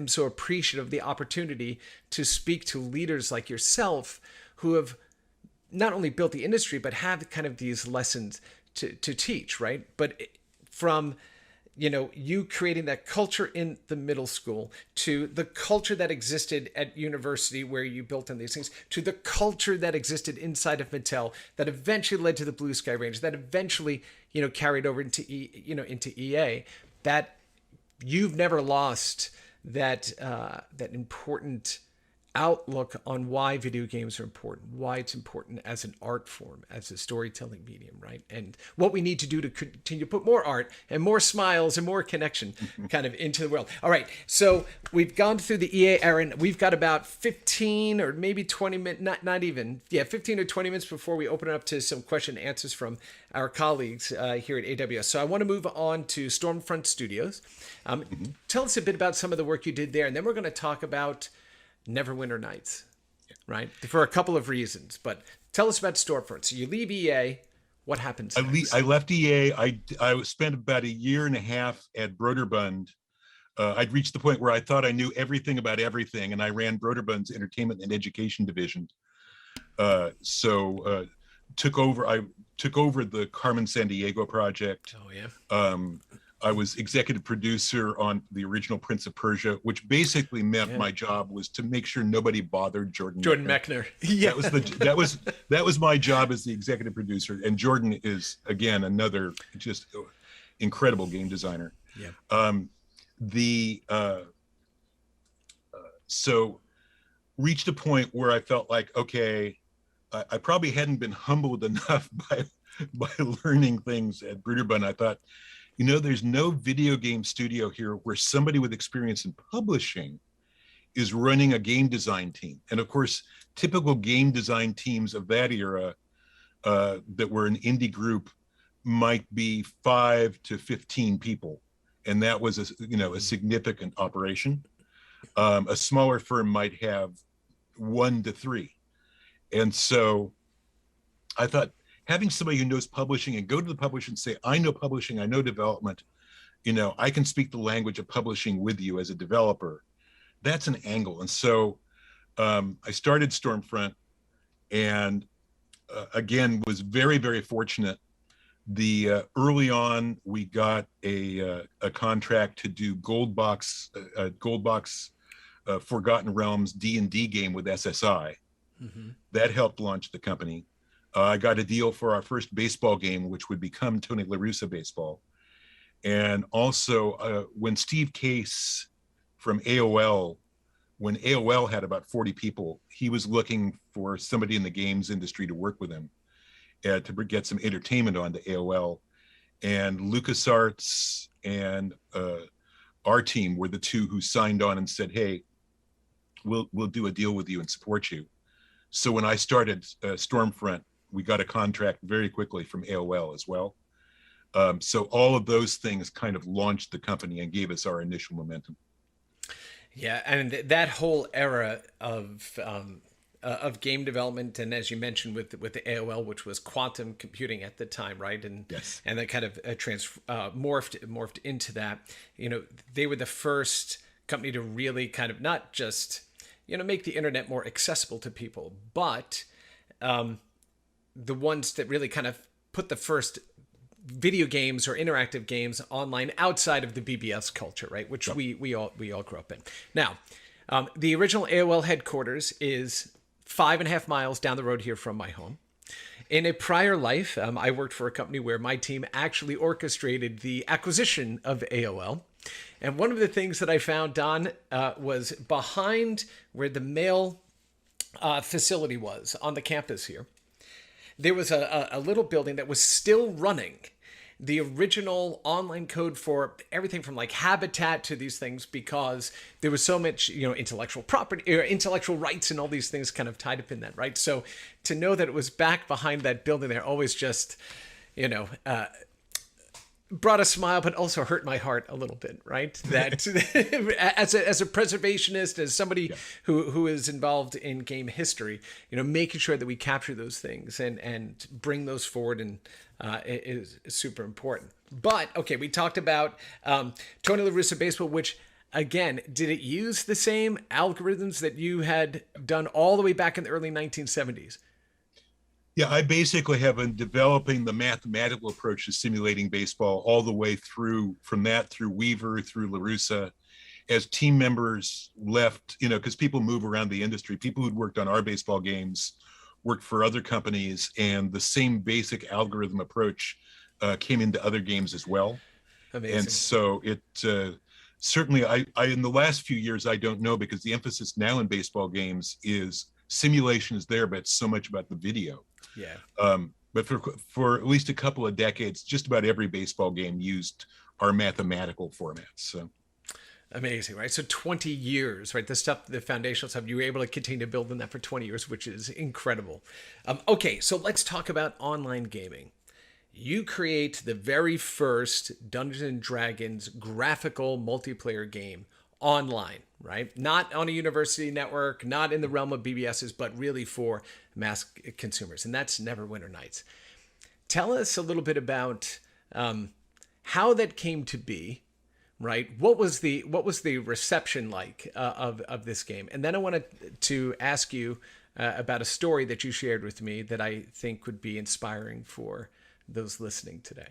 so appreciative of the opportunity to speak to leaders like yourself who have not only built the industry, but have kind of these lessons to teach, right? But from you creating that culture in the middle school, to the culture that existed at university where you built on these things, to the culture that existed inside of Mattel that eventually led to the Blue Sky Range, that eventually, carried over into EA, that you've never lost that important outlook on why video games are important, why it's important as an art form, as a storytelling medium, right? And what we need to do to continue to put more art and more smiles and more connection kind of into the world. All right, so we've gone through the EA era, and we've got about 15 or maybe 20 minutes, not even, 15 or 20 minutes before we open it up to some question and answers from our colleagues here at AWS. So I want to move on to Stormfront Studios. Tell us a bit about some of the work you did there, and then we're going to talk about Neverwinter Nights, right? For a couple of reasons, but tell us about Stormfront. So you leave EA, what happens next? I left EA. I spent about a year and a half at Broderbund. I'd reached the point where I thought I knew everything about everything, and I ran Broderbund's entertainment and education division. I took over the Carmen Sandiego project. Oh yeah. I was executive producer on the original Prince of Persia, which basically meant my job was to make sure nobody bothered Jordan Mechner. Yeah, that was my job as the executive producer. And Jordan is again another just incredible game designer. Yeah. So reached a point where I felt like, okay, I probably hadn't been humbled enough by learning things at Broderbund. I thought, there's no video game studio here where somebody with experience in publishing is running a game design team. And of course, typical game design teams of that era that were an indie group might be 5 to 15 people, and that was a significant operation. A smaller firm might have 1 to 3, and so I thought having somebody who knows publishing and go to the publisher and say, I know publishing, I know development, I can speak the language of publishing with you as a developer. That's an angle. And so I started Stormfront, and again, was very, very fortunate. The early on, we got a contract to do Gold Box Forgotten Realms D&D game with SSI. Mm-hmm. That helped launch the company. I got a deal for our first baseball game, which would become Tony La Russa Baseball. And also, when Steve Case from AOL, when AOL had about 40 people, he was looking for somebody in the games industry to work with him to get some entertainment onto AOL. And LucasArts and our team were the two who signed on and said, hey, we'll do a deal with you and support you. So when I started Stormfront, we got a contract very quickly from AOL as well. So all of those things kind of launched the company and gave us our initial momentum. Yeah, and that whole era of game development, and as you mentioned with the AOL, which was quantum computing at the time, right? And yes, and that kind of morphed into that. They were the first company to really kind of not just make the internet more accessible to people, but the ones that really kind of put the first video games or interactive games online outside of the BBS culture, right? Which we all grew up in. Now, the original AOL headquarters is 5.5 miles down the road here from my home. In a prior life, I worked for a company where my team actually orchestrated the acquisition of AOL. And one of the things that I found, Don, was behind where the mail facility was on the campus here, there was a little building that was still running the original online code for everything from like Habitat to these things, because there was so much, intellectual property or intellectual rights and all these things kind of tied up in that, right? So to know that it was back behind that building there always just, brought a smile, but also hurt my heart a little bit, right? That as a preservationist, as somebody who is involved in game history, making sure that we capture those things and bring those forward and is super important. But okay, we talked about Tony La Russa Baseball, which again, did it use the same algorithms that you had done all the way back in the early 1970s? Yeah, I basically have been developing the mathematical approach to simulating baseball all the way through, from that through Weaver, through La Russa, as team members left, because people move around the industry. People who'd worked on our baseball games worked for other companies, and the same basic algorithm approach came into other games as well. Amazing. And so it certainly, I in the last few years, I don't know, because the emphasis now in baseball games is simulation is there, but it's so much about the video. Yeah. But for at least a couple of decades, just about every baseball game used our mathematical formats. So amazing, right? So 20 years, right? The foundational stuff, you were able to continue to build on that for 20 years, which is incredible. Okay, so let's talk about online gaming. You create the very first Dungeons and Dragons graphical multiplayer game online, right? Not on a university network, not in the realm of BBSs, but really for mass consumers. And that's Neverwinter Nights. Tell us a little bit about how that came to be, right? What was the reception like of this game? And then I wanted to ask you about a story that you shared with me that I think would be inspiring for those listening today.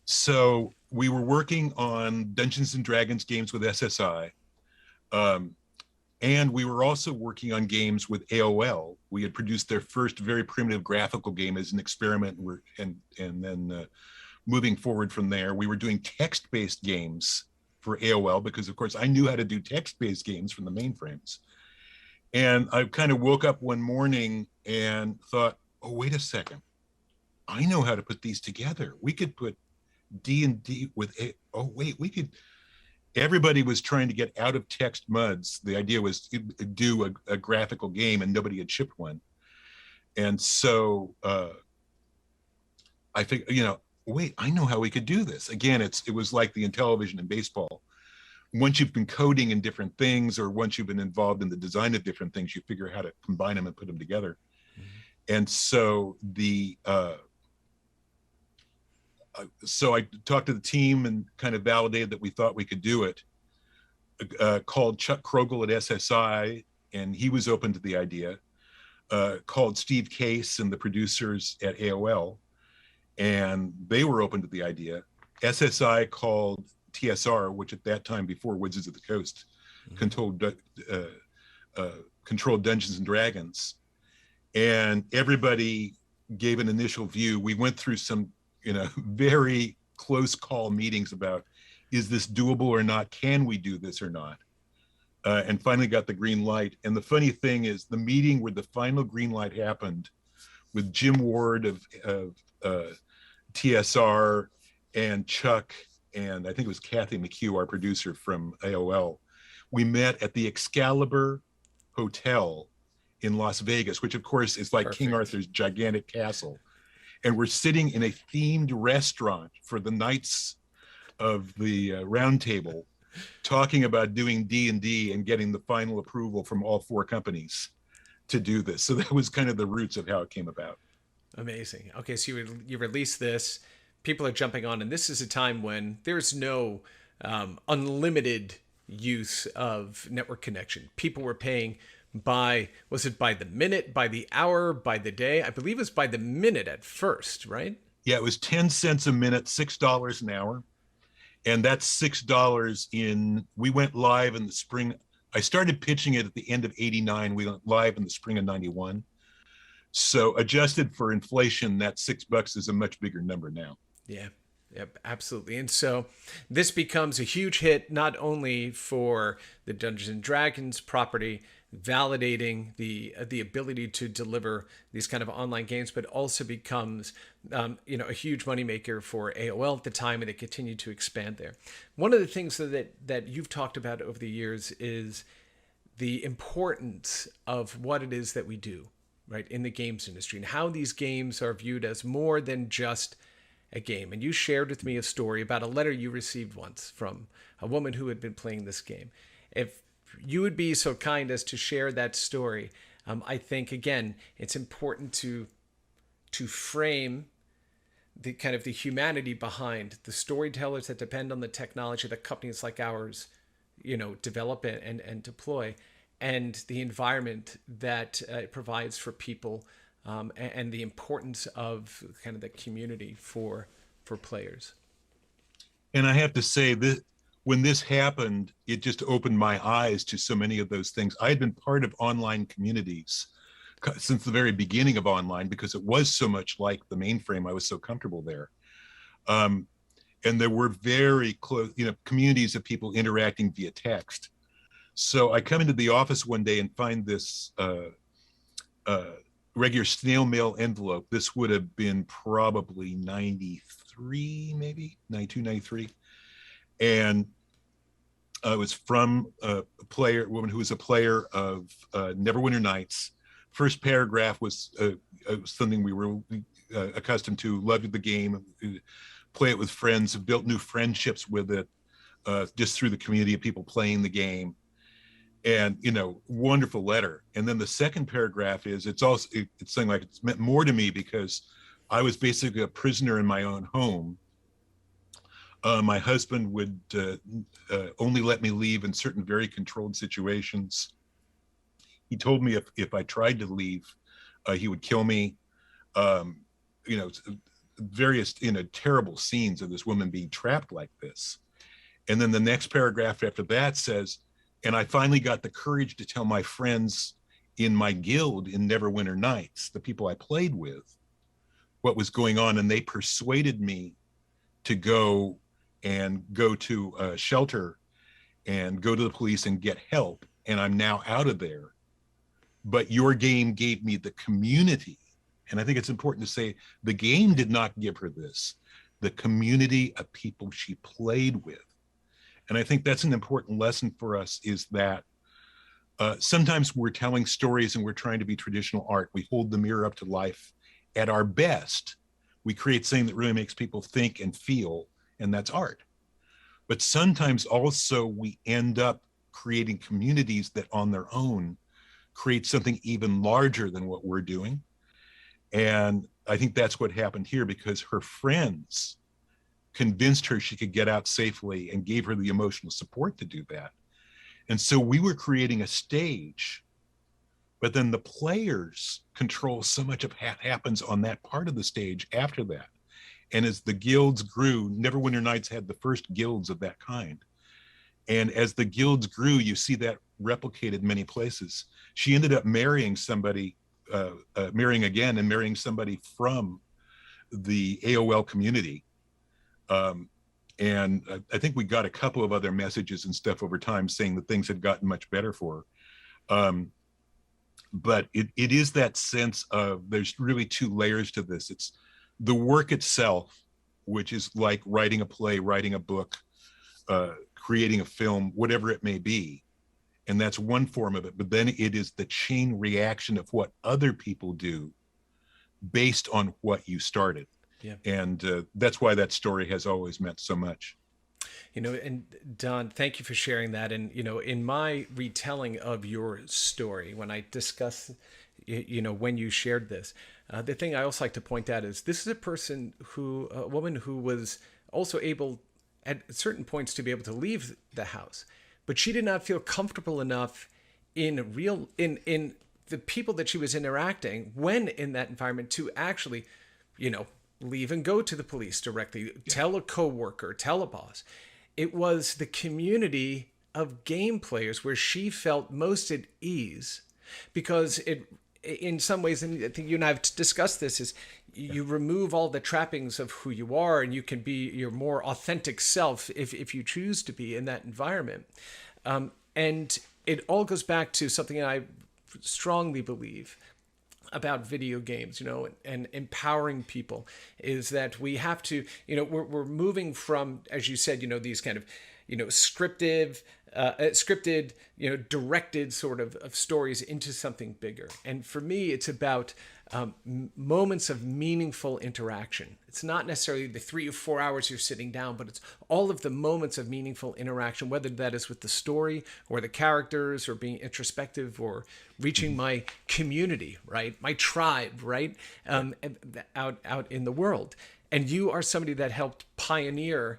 So we were working on Dungeons and Dragons games with SSI. And we were also working on games with AOL. We had produced their first very primitive graphical game as an experiment, and then moving forward from there, we were doing text-based games for AOL, because of course I knew how to do text-based games from the mainframes. And I kind of woke up one morning and thought, oh, wait a second. I know how to put these together. We could put D&D with we could. Everybody was trying to get out of text MUDs. The idea was to do a graphical game, and nobody had shipped one. And so I think, wait, I know how we could do this. Again, it was like the Intellivision in baseball. Once you've been coding in different things, or once you've been involved in the design of different things, you figure out how to combine them and put them together. And so so I talked to the team and kind of validated that we thought we could do it. Called Chuck Krogel at SSI, and he was open to the idea. Called Steve Case and the producers at AOL, and they were open to the idea. SSI called TSR, which at that time, before Wizards of the Coast, controlled Dungeons and Dragons, and everybody gave an initial view. We went through some, very close call meetings about, is this doable or not? Can we do this or not? And finally got the green light. And the funny thing is, the meeting where the final green light happened with Jim Ward of TSR and Chuck, and I think it was Kathy McHugh, our producer from AOL, we met at the Excalibur Hotel in Las Vegas, which of course is like King Arthur's gigantic castle. And we're sitting in a themed restaurant for the Knights of the Round Table, talking about doing D&D and getting the final approval from all 4 companies to do this. So that was kind of the roots of how it came about. Amazing. Okay, so you release this, people are jumping on, and this is a time when there's no unlimited use of network connection. People were paying was it by the minute, by the hour, by the day? I believe it was by the minute at first, right? Yeah, it was 10 cents a minute, $6 an hour. And that's $6 we went live in the spring. I started pitching it at the end of 89. We went live in the spring of 91. So adjusted for inflation, that $6 is a much bigger number now. Yeah. Yep, absolutely. And so this becomes a huge hit, not only for the Dungeons and Dragons property, validating the ability to deliver these kind of online games, but also becomes a huge moneymaker for AOL at the time, and it continued to expand there. One of the things that you've talked about over the years is the importance of what it is that we do, right, in the games industry, and how these games are viewed as more than just a game. And you shared with me a story about a letter you received once from a woman who had been playing this game. If you would be so kind as to share that story, I think, again, it's important to frame the kind of the humanity behind the storytellers that depend on the technology that companies like ours, develop and deploy, and the environment that it provides for people, and the importance of kind of the community for players. And I have to say that when this happened, it just opened my eyes to so many of those things. I had been part of online communities since the very beginning of online, because it was so much like the mainframe. I was so comfortable there. And there were very close, communities of people interacting via text. So I come into the office one day and find this regular snail mail envelope. This would have been probably 93, maybe 92, 93. And it was from a woman who was a player of Neverwinter Nights. First paragraph was something we were accustomed to, loved the game, play it with friends, have built new friendships with it, just through the community of people playing the game. And, wonderful letter. And then the second paragraph is, it's saying like, it's meant more to me because I was basically a prisoner in my own home. My husband would only let me leave in certain very controlled situations. He told me if I tried to leave, he would kill me. Various, terrible scenes of this woman being trapped like this. And then the next paragraph after that says, and I finally got the courage to tell my friends in my guild in Neverwinter Nights, the people I played with, what was going on. And they persuaded me to go to a shelter and go to the police and get help. And I'm now out of there. But your game gave me the community. And I think it's important to say the game did not give her this, the community of people she played with. And I think that's an important lesson for us, is that Sometimes we're telling stories and we're trying to be traditional art. We hold the mirror up to life. At our best, we create something that really makes people think and feel, and that's art. But sometimes also we end up creating communities that on their own create something even larger than what we're doing. And I think that's what happened here, because her friends convinced her she could get out safely and gave her the emotional support to do that. And so we were creating a stage, but then the players control so much of what happens on that part of the stage after that. And as the guilds grew, Neverwinter Nights had the first guilds of that kind. And as the guilds grew, you see that replicated many places. She ended up marrying somebody, marrying again and marrying somebody from the AOL community. And I think we got a couple of other messages and stuff over time saying that things had gotten much better for her. But it is that sense of there's really two layers to this. It's the work itself, which is like writing a play, writing a book, creating a film, whatever it may be. And that's one form of it. But then it is the chain reaction of what other people do based on what you started. Yeah. And that's why that story has always meant so much. You know, and Don, thank you for sharing that. And, you know, in my retelling of your story, when I discuss, you know, when you shared this, the thing I also like to point out is this is a woman who was also able at certain points to be able to leave the house, but she did not feel comfortable enough in the people that she was interacting when in that environment to actually, you know, leave and go to the police directly, tell a coworker, tell a boss. It was the community of game players where she felt most at ease, because it, in some ways, and I think you and I have discussed this, is you remove all the trappings of who you are and you can be your more authentic self if you choose to be in that environment. And it all goes back to something I strongly believe about video games, you know, and empowering people, is that we have to, you know, we're moving from, as you said, you know, these kind of, you know, scripted, you know, directed sort of stories into something bigger. And for me, it's about moments of meaningful interaction. It's not necessarily the 3 or 4 hours you're sitting down, but it's all of the moments of meaningful interaction, whether that is with the story or the characters or being introspective or reaching my community, right? My tribe, right? Out in the world. And you are somebody that helped pioneer,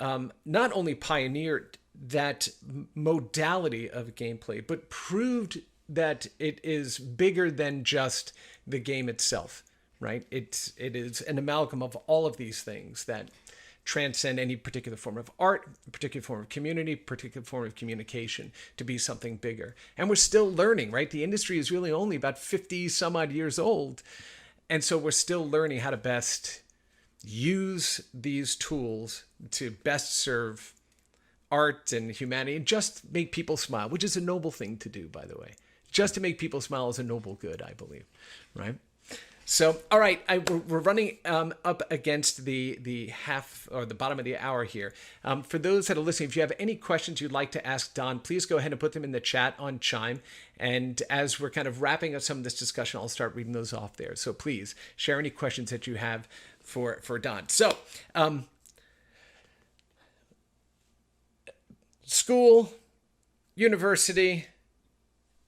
not only pioneered that modality of gameplay, but proved that it is bigger than just the game itself, right? It is an amalgam of all of these things that transcend any particular form of art, particular form of community, particular form of communication to be something bigger. And we're still learning, right? The industry is really only about 50 some odd years old. And so we're still learning how to best use these tools to best serve art and humanity and just make people smile, which is a noble thing to do, by the way. Just to make people smile is a noble good, I believe, right? So, all right, we're running up against the half or the bottom of the hour here. For those that are listening, if you have any questions you'd like to ask Don, please go ahead and put them in the chat on Chime. And as we're kind of wrapping up some of this discussion, I'll start reading those off there. So please share any questions that you have for Don. So, school, university,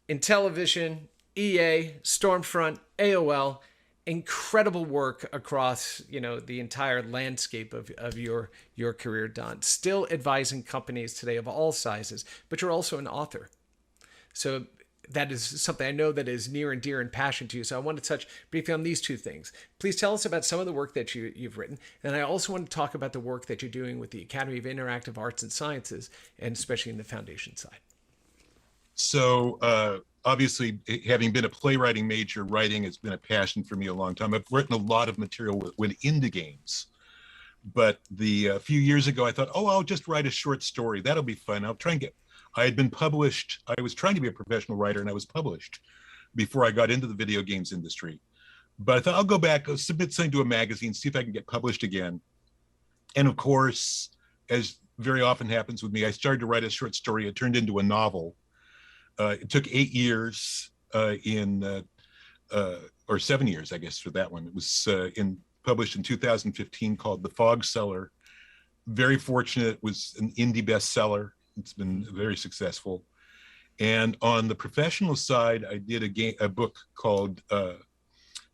Intellivision, EA, Stormfront, AOL, incredible work across, you know, the entire landscape of your career, Don. Still advising companies today of all sizes, but you're also an author. So that is something I know that is near and dear and passion to you. So I want to touch briefly on these two things. Please tell us about some of the work that you've written. And I also want to talk about the work that you're doing with the Academy of Interactive Arts and Sciences, and especially in the foundation side. So obviously, having been a playwriting major, writing has been a passion for me a long time. I've written a lot of material with indie games. But a few years ago, I thought, oh, I'll just write a short story. That'll be fun. I'll try and I had been published. I was trying to be a professional writer, and I was published before I got into the video games industry. But I thought, I'll go back, I'll submit something to a magazine, see if I can get published again. And of course, as very often happens with me, I started to write a short story. It turned into a novel. It took 8 years or 7 years, I guess, for that one. It was published in 2015, called The Fog Cellar. Very fortunate. It was an indie bestseller. It's been very successful. And on the professional side, I did a book called,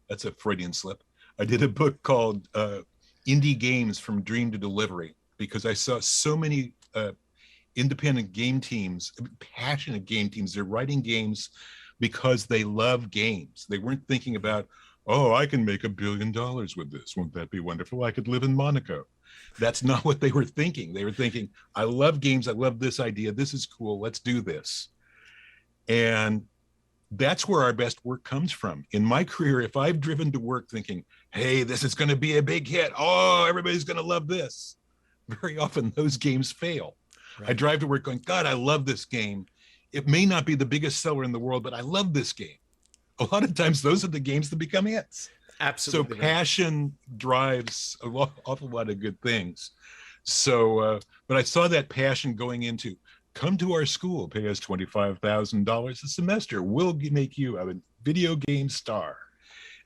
that's a Freudian slip. I did a book called Indie Games from Dream to Delivery, because I saw so many independent game teams, passionate game teams. They're writing games because they love games. They weren't thinking about, oh, I can make $1 billion with this. Won't that be wonderful? I could live in Monaco. That's not what they were thinking. They were thinking, I love games. I love this idea. This is cool. Let's do this. And that's where our best work comes from. In my career, if I've driven to work thinking, hey, this is going to be a big hit. Oh, everybody's going to love this. Very often those games fail. Right. I drive to work going, God, I love this game. It may not be the biggest seller in the world, but I love this game. A lot of times those are the games that become hits. Absolutely. So passion drives an awful lot of good things. So, but I saw that passion going into, come to our school, pay us $25,000 a semester. We'll make you a video game star.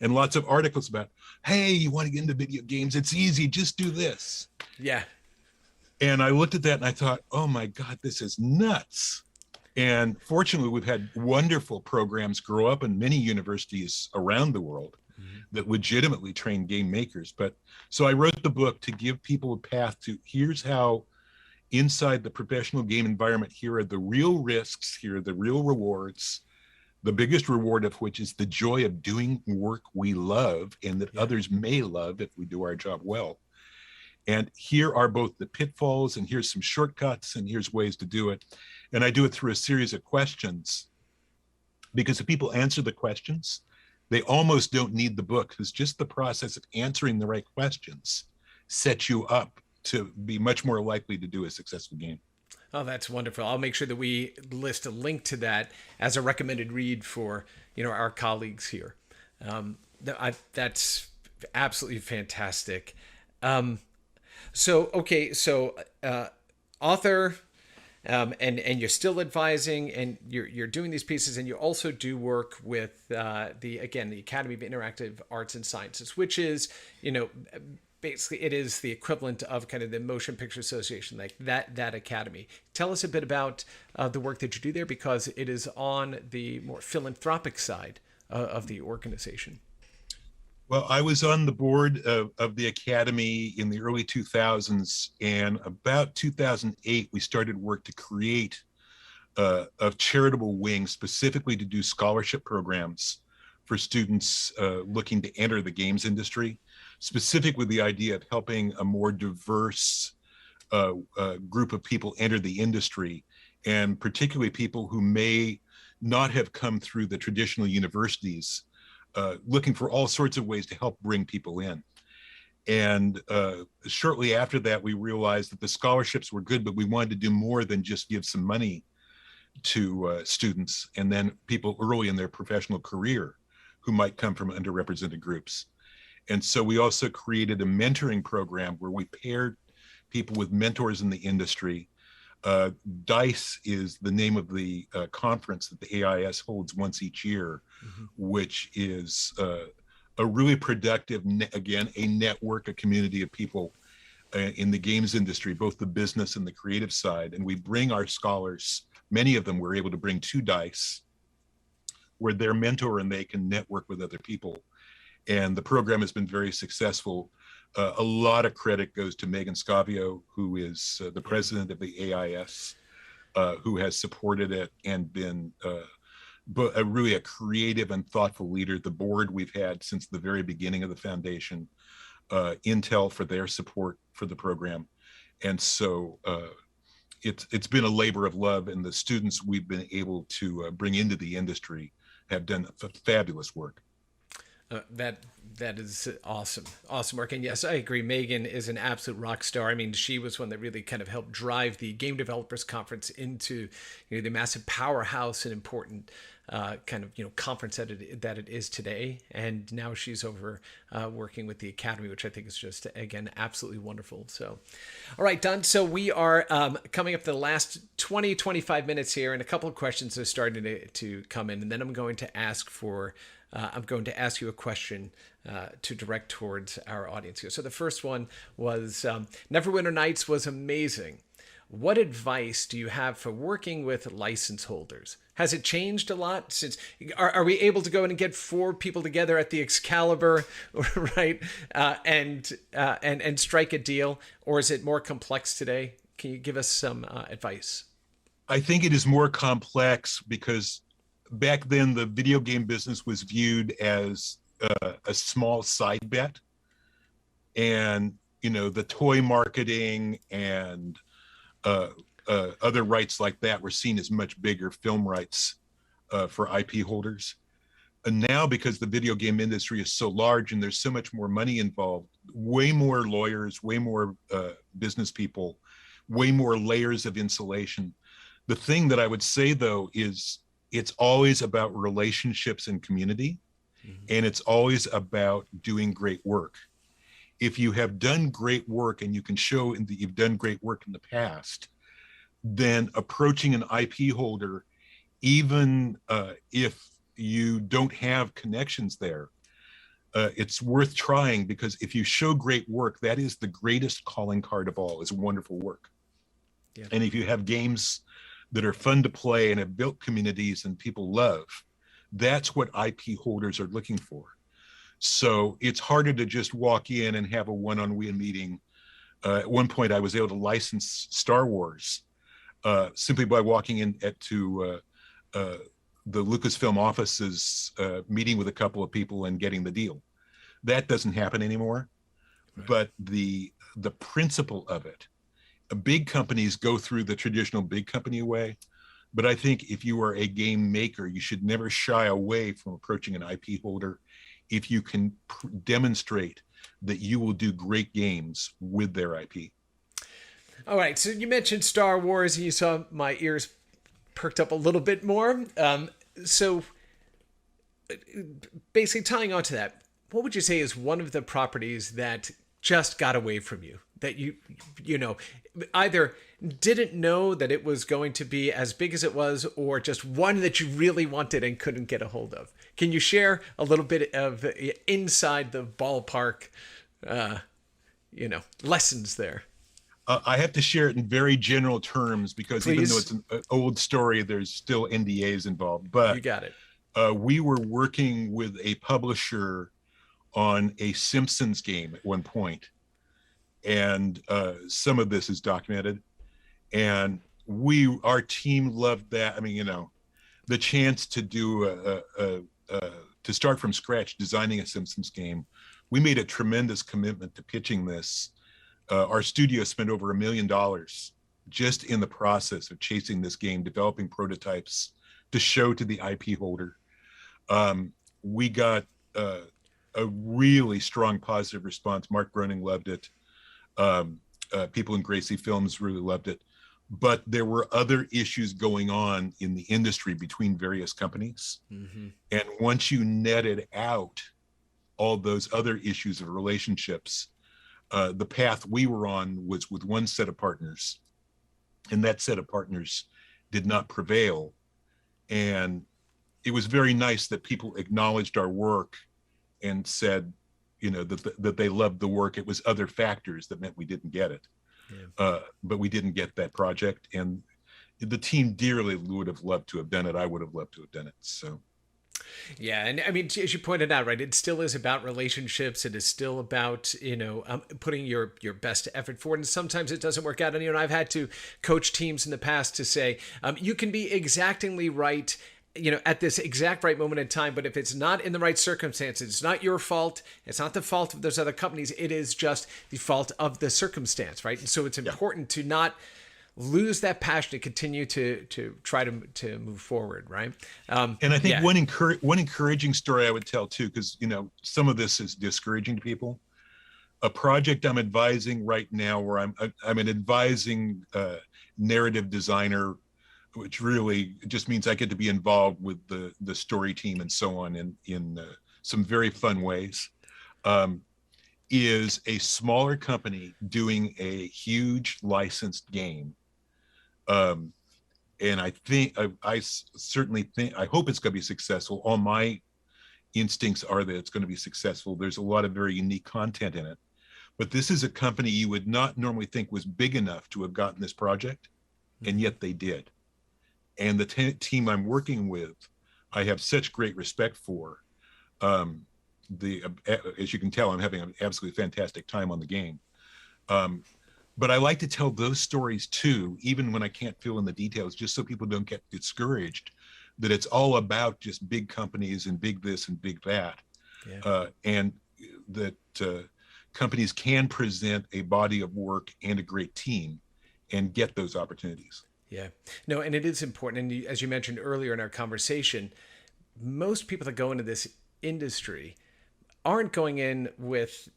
And lots of articles about, hey, you want to get into video games? It's easy, just do this. Yeah. And I looked at that and I thought, oh my God, this is nuts. And fortunately, we've had wonderful programs grow up in many universities around the world that legitimately train game makers. But so I wrote the book to give people a path to, here's how inside the professional game environment, here are the real risks, here are the real rewards, the biggest reward of which is the joy of doing work we love and that others may love if we do our job well. And here are both the pitfalls, and here's some shortcuts, and here's ways to do it. And I do it through a series of questions, because if people answer the questions, they almost don't need the book, because just the process of answering the right questions sets you up to be much more likely to do a successful game. Oh, that's wonderful. I'll make sure that we list a link to that as a recommended read for, our colleagues here. That's absolutely fantastic. So author, and you're still advising, and you're doing these pieces, and you also do work with the Academy of Interactive Arts and Sciences, which is, basically it is the equivalent of kind of the Motion Picture Association, like that academy. Tell us a bit about the work that you do there, because it is on the more philanthropic side of the organization. Well, I was on the board of the Academy in the early 2000s, and about 2008, we started work to create a charitable wing specifically to do scholarship programs for students looking to enter the games industry, specific with the idea of helping a more diverse group of people enter the industry, and particularly people who may not have come through the traditional universities, looking for all sorts of ways to help bring people in. And shortly after that, we realized that the scholarships were good, but we wanted to do more than just give some money to students and then people early in their professional career who might come from underrepresented groups. And so we also created a mentoring program where we paired people with mentors in the industry. DICE is the name of the conference that the AIS holds once each year, which is a really productive, again, a network, a community of people in the games industry, both the business and the creative side. And we bring our scholars, many of them we're able to bring to DICE, where they're mentor and they can network with other people. And the program has been very successful. A lot of credit goes to Megan Scavio, who is the president of the AIS, who has supported it and been really a creative and thoughtful leader. The board we've had since the very beginning of the foundation, Intel for their support for the program. And so it's been a labor of love, and the students we've been able to bring into the industry have done fabulous work. That is awesome work. And yes, I agree. Megan is an absolute rock star. I mean, she was one that really kind of helped drive the Game Developers Conference into, the massive powerhouse and important kind of conference that it is today. And now she's over working with the Academy, which I think is just, again, absolutely wonderful. So, all right, Don. So we are coming up to the last 25 minutes here, and a couple of questions are starting to come in, and then I'm going to ask you a question to direct towards our audience here. So the first one was Neverwinter Nights was amazing. What advice do you have for working with license holders? Has it changed a lot since? Are we able to go in and get 4 people together at the Excalibur, right, and strike a deal, or is it more complex today? Can you give us some advice? I think it is more complex because back then the video game business was viewed as a small side bet, and the toy marketing and other rights like that were seen as much bigger film rights for IP holders. And now, because the video game industry is so large and there's so much more money involved, way more lawyers, way more business people, way more layers of insulation. The thing that I would say, though, is it's always about relationships and community, and it's always about doing great work. If you have done great work and you can show that you've done great work in the past, then approaching an IP holder, even if you don't have connections there, it's worth trying, because if you show great work, that is the greatest calling card of all, is wonderful work. Yeah. And if you have games that are fun to play and have built communities and people love, that's what IP holders are looking for. So it's harder to just walk in and have a one-on-one meeting. At one point, I was able to license Star Wars simply by walking in to the Lucasfilm offices, meeting with a couple of people and getting the deal. That doesn't happen anymore. Right. But the principle of it, big companies go through the traditional big company way. But I think if you are a game maker, you should never shy away from approaching an IP holder if you can demonstrate that you will do great games with their IP. All right. So you mentioned Star Wars. You saw my ears perked up a little bit more. So basically tying on to that, what would you say is one of the properties that just got away from you, that you either didn't know that it was going to be as big as it was, or just one that you really wanted and couldn't get a hold of? Can you share a little bit of inside the ballpark, lessons there? I have to share it in very general terms, because Please. Even though it's an old story, there's still NDAs involved. But you got it. We were working with a publisher on a Simpsons game at one point, and some of this is documented. And our team loved that. I mean, the chance to do to start from scratch designing a Simpsons game. We made a tremendous commitment to pitching this. Our studio spent over $1 million just in the process of chasing this game, developing prototypes to show to the IP holder. We got a really strong positive response. Mark Groening loved it. People in Gracie Films really loved it. But there were other issues going on in the industry between various companies. Mm-hmm. And once you netted out all those other issues of relationships, the path we were on was with one set of partners, and that set of partners did not prevail. And it was very nice that people acknowledged our work and said, that they loved the work. It was other factors that meant we didn't get it. Yeah. But we didn't get that project, and the team dearly would have loved to have done it. I would have loved to have done it. So. Yeah, and I mean, as you pointed out, right, it still is about relationships. It is still about, putting your best effort forward. And sometimes it doesn't work out. And, I've had to coach teams in the past to say, you can be exactingly right, at this exact right moment in time. But if it's not in the right circumstances, it's not your fault. It's not the fault of those other companies. It is just the fault of the circumstance, right? And so it's important to not lose that passion to continue to try to move forward, right? And I think Yeah. one encouraging story I would tell too, because some of this is discouraging to people. A project I'm advising right now, where I'm an advising narrative designer, which really just means I get to be involved with the story team and so on in some very fun ways. Is a smaller company doing a huge licensed game. And I think I certainly think I hope it's going to be successful. All my instincts are that it's going to be successful. There's a lot of very unique content in it, but this is a company you would not normally think was big enough to have gotten this project, and yet they did. And the team I'm working with, I have such great respect for. As you can tell, I'm having an absolutely fantastic time on the game. But I like to tell those stories too, even when I can't fill in the details, just so people don't get discouraged, that it's all about just big companies and big this and big that. Yeah. And that companies can present a body of work and a great team and get those opportunities. Yeah. No, and it is important. And as you mentioned earlier in our conversation, most people that go into this industry aren't going in with,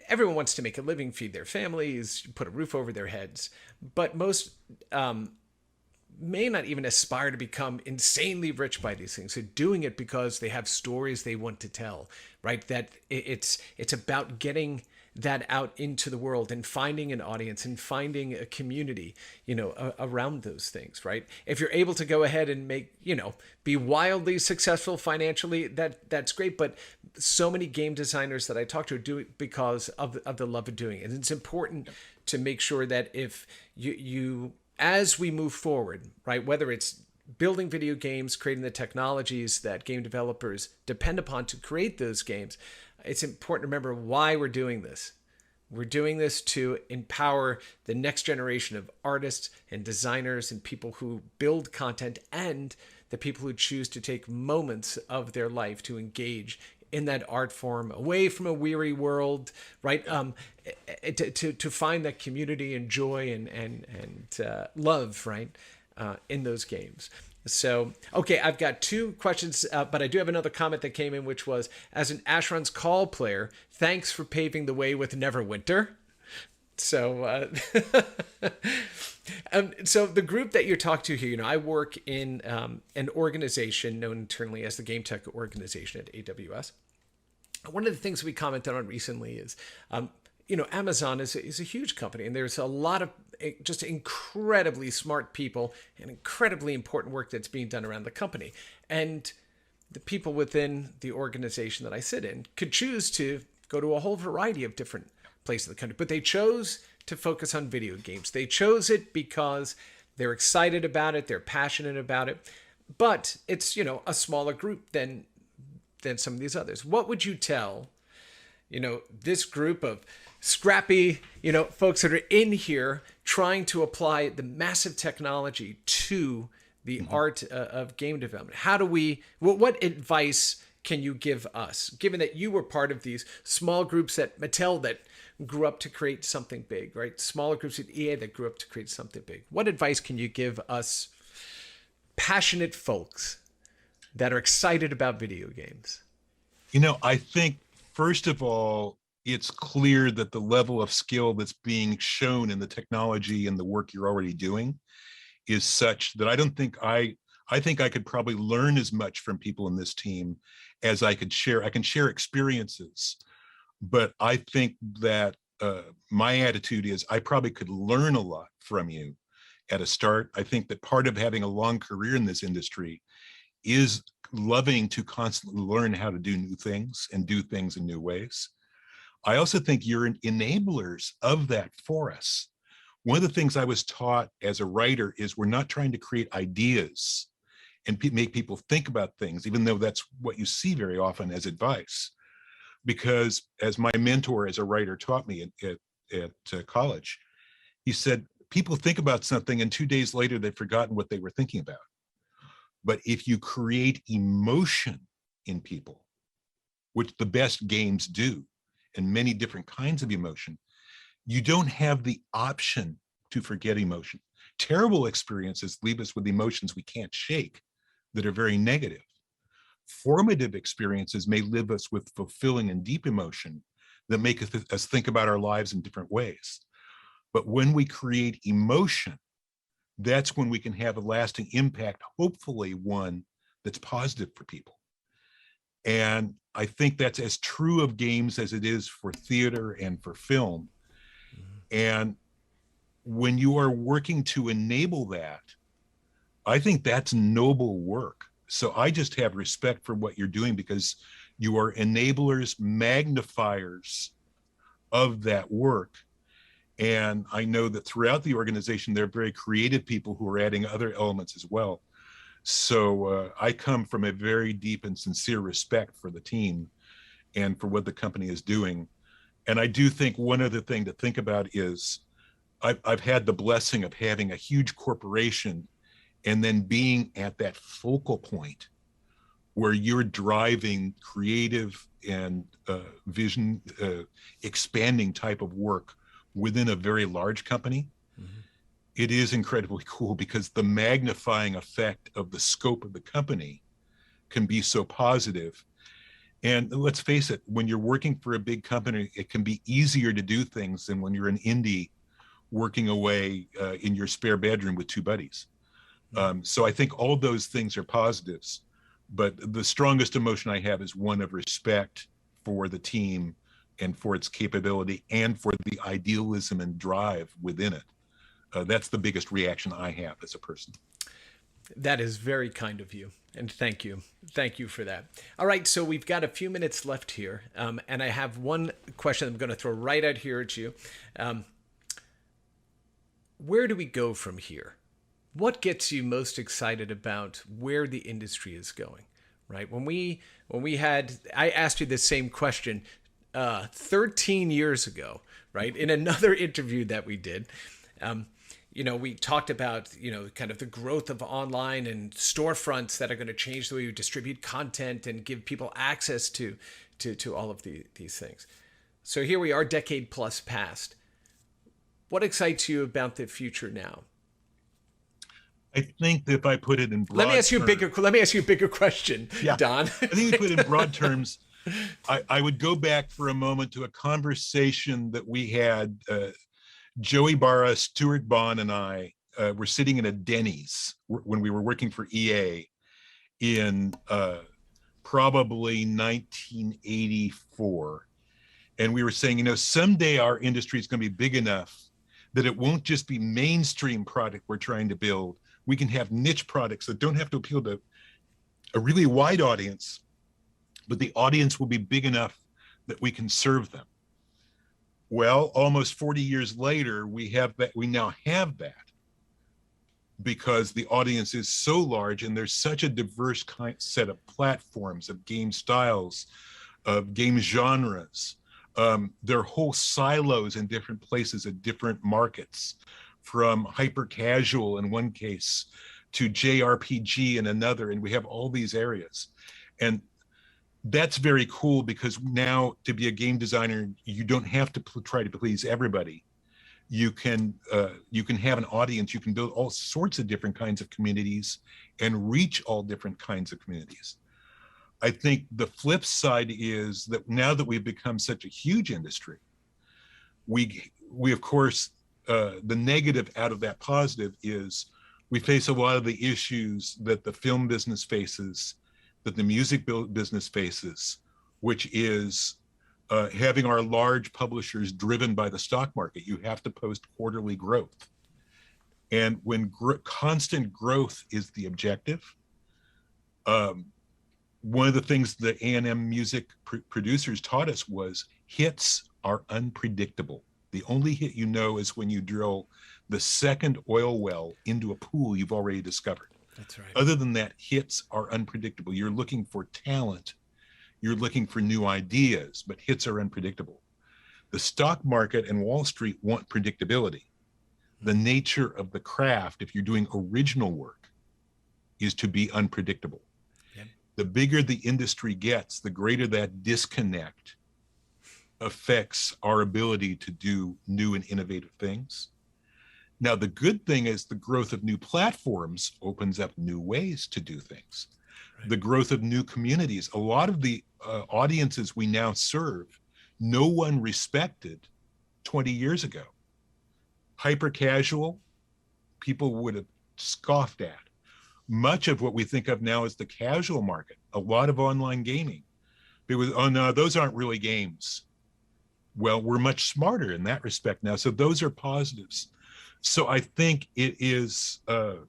everyone wants to make a living, feed their families, put a roof over their heads, but most may not even aspire to become insanely rich by these things. They're doing it because they have stories they want to tell, right? That it's about getting that out into the world and finding an audience and finding a community, around those things, right? If you're able to go ahead and make, be wildly successful financially, that's great. But so many game designers that I talk to do it because of the love of doing it. And it's important to make sure that if you as we move forward, right, whether it's building video games, creating the technologies that game developers depend upon to create those games, it's important to remember why we're doing this. We're doing this to empower the next generation of artists and designers and people who build content, and the people who choose to take moments of their life to engage in that art form, away from a weary world, right? To find that community and joy and love, right, in those games. So, okay, I've got two questions, but I do have another comment that came in, which was, as an Asheron's Call player, thanks for paving the way with Neverwinter. So, so the group that you're talking to here, I work in an organization known internally as the Game Tech Organization at AWS. One of the things we commented on recently is, Amazon is a huge company, and there's a lot of just incredibly smart people and incredibly important work that's being done around the company. And the people within the organization that I sit in could choose to go to a whole variety of different places of the country, but they chose to focus on video games. They chose it because they're excited about it, they're passionate about it, but it's, a smaller group than some of these others. What would you tell, this group of scrappy, folks that are in here trying to apply the massive technology to the art of game development? How do we, what advice can you give us, given that you were part of these small groups at Mattel that grew up to create something big, right? Smaller groups at EA that grew up to create something big. What advice can you give us passionate folks that are excited about video games? I think, first of all, it's clear that the level of skill that's being shown in the technology and the work you're already doing is such that I don't think I think I could probably learn as much from people in this team as I could share. I can share experiences, but I think that my attitude is I probably could learn a lot from you at a start. I think that part of having a long career in this industry is loving to constantly learn how to do new things and do things in new ways. I also think you're enablers of that for us. One of the things I was taught as a writer is we're not trying to create ideas and make people think about things, even though that's what you see very often as advice. Because as my mentor as a writer taught me at college, he said, people think about something and 2 days later, they've forgotten what they were thinking about. But if you create emotion in people, which the best games do, and many different kinds of emotion, you don't have the option to forget emotion. Terrible experiences leave us with emotions we can't shake that are very negative. Formative experiences may leave us with fulfilling and deep emotion that make us think about our lives in different ways. But when we create emotion, that's when we can have a lasting impact, hopefully one that's positive for people. And I think that's as true of games as it is for theater and for film. And when you are working to enable that, I think that's noble work. So I just have respect for what you're doing, because you are enablers, magnifiers of that work. And I know that throughout the organization, there are very creative people who are adding other elements as well. So I come from a very deep and sincere respect for the team and for what the company is doing. And I do think one other thing to think about is I've had the blessing of having a huge corporation and then being at that focal point where you're driving creative and vision expanding type of work within a very large company. Mm-hmm. It is incredibly cool, because the magnifying effect of the scope of the company can be so positive. And let's face it, when you're working for a big company, it can be easier to do things than when you're an indie working away in your spare bedroom with two buddies. So I think all those things are positives, but the strongest emotion I have is one of respect for the team and for its capability and for the idealism and drive within it. That's the biggest reaction I have as a person. That is very kind of you. And thank you. Thank you for that. All right. So we've got a few minutes left here. And I have one question I'm going to throw right out here at you. Where do we go from here? What gets you most excited about where the industry is going, right? I asked you the same question 13 years ago, right? In another interview that we did, we talked about, kind of the growth of online and storefronts that are going to change the way you distribute content and give people access to all of these things. So here we are, decade plus past. What excites you about the future now? I think that if I put it in broad let me ask you a bigger question, yeah. Don. I think if you put it in broad terms, I would go back for a moment to a conversation that we had. Joey Barra, Stuart Bond, and I were sitting in a Denny's when we were working for EA in probably 1984. And we were saying, someday our industry is going to be big enough that it won't just be mainstream product we're trying to build. We can have niche products that don't have to appeal to a really wide audience, but the audience will be big enough that we can serve them. Well, almost 40 years later, we now have that, because the audience is so large and there's such a diverse set of platforms, of game styles, of game genres. There are whole silos in different places at different markets, from hyper casual in one case to JRPG in another, and we have all these areas. And that's very cool, because now to be a game designer, you don't have to try to please everybody. You can have an audience, you can build all sorts of different kinds of communities and reach all different kinds of communities. I think the flip side is that now that we've become such a huge industry, we of course, the negative out of that positive is we face a lot of the issues that the film business faces, that the music business faces, which is having our large publishers driven by the stock market. You have to post quarterly growth. And when constant growth is the objective, one of the things the A&M music producers taught us was hits are unpredictable. The only hit is when you drill the second oil well into a pool you've already discovered. That's right. Other than that, hits are unpredictable. You're looking for talent. You're looking for new ideas, but hits are unpredictable. The stock market and Wall Street want predictability. The nature of the craft, if you're doing original work, is to be unpredictable. Yep. The bigger the industry gets, the greater that disconnect affects our ability to do new and innovative things. Now, the good thing is the growth of new platforms opens up new ways to do things. Right. The growth of new communities. A lot of the audiences we now serve, no one respected 20 years ago. Hyper casual, people would have scoffed at. Much of what we think of now as the casual market, a lot of online gaming. It was, oh no, those aren't really games. Well, we're much smarter in that respect now. So those are positives. So I think it is, I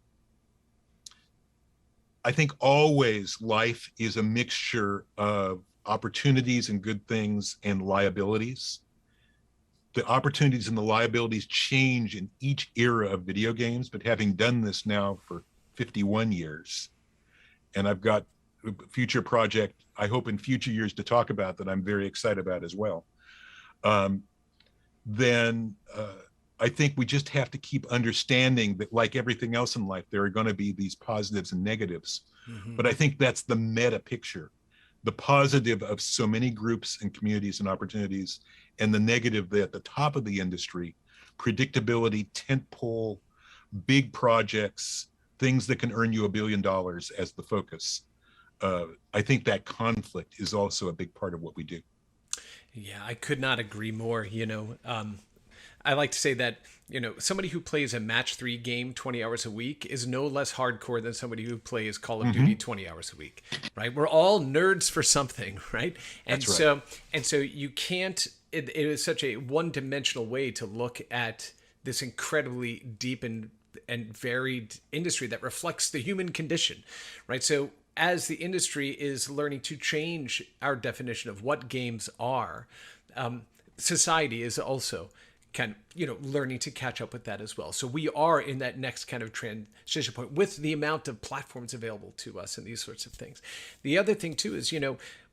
think always life is a mixture of opportunities and good things and liabilities. The opportunities and the liabilities change in each era of video games, but having done this now for 51 years, and I've got a future project, I hope in future years to talk about that I'm very excited about as well, then I think we just have to keep understanding that, like everything else in life, there are going to be these positives and negatives. Mm-hmm. But I think that's the meta picture, the positive of so many groups and communities and opportunities, and the negative at the top of the industry, predictability, tentpole, big projects, things that can earn you $1 billion as the focus. I think that conflict is also a big part of what we do. Yeah, I could not agree more. I like to say that, somebody who plays a match 3 game 20 hours a week is no less hardcore than somebody who plays Call of Duty 20 hours a week, right? We're all nerds for something, right? And That's right. so you can't, it is such a one-dimensional way to look at this incredibly deep and varied industry that reflects the human condition, right? So as the industry is learning to change our definition of what games are, society is also learning to catch up with that as well. So we are in that next kind of transition point with the amount of platforms available to us and these sorts of things. The other thing too is,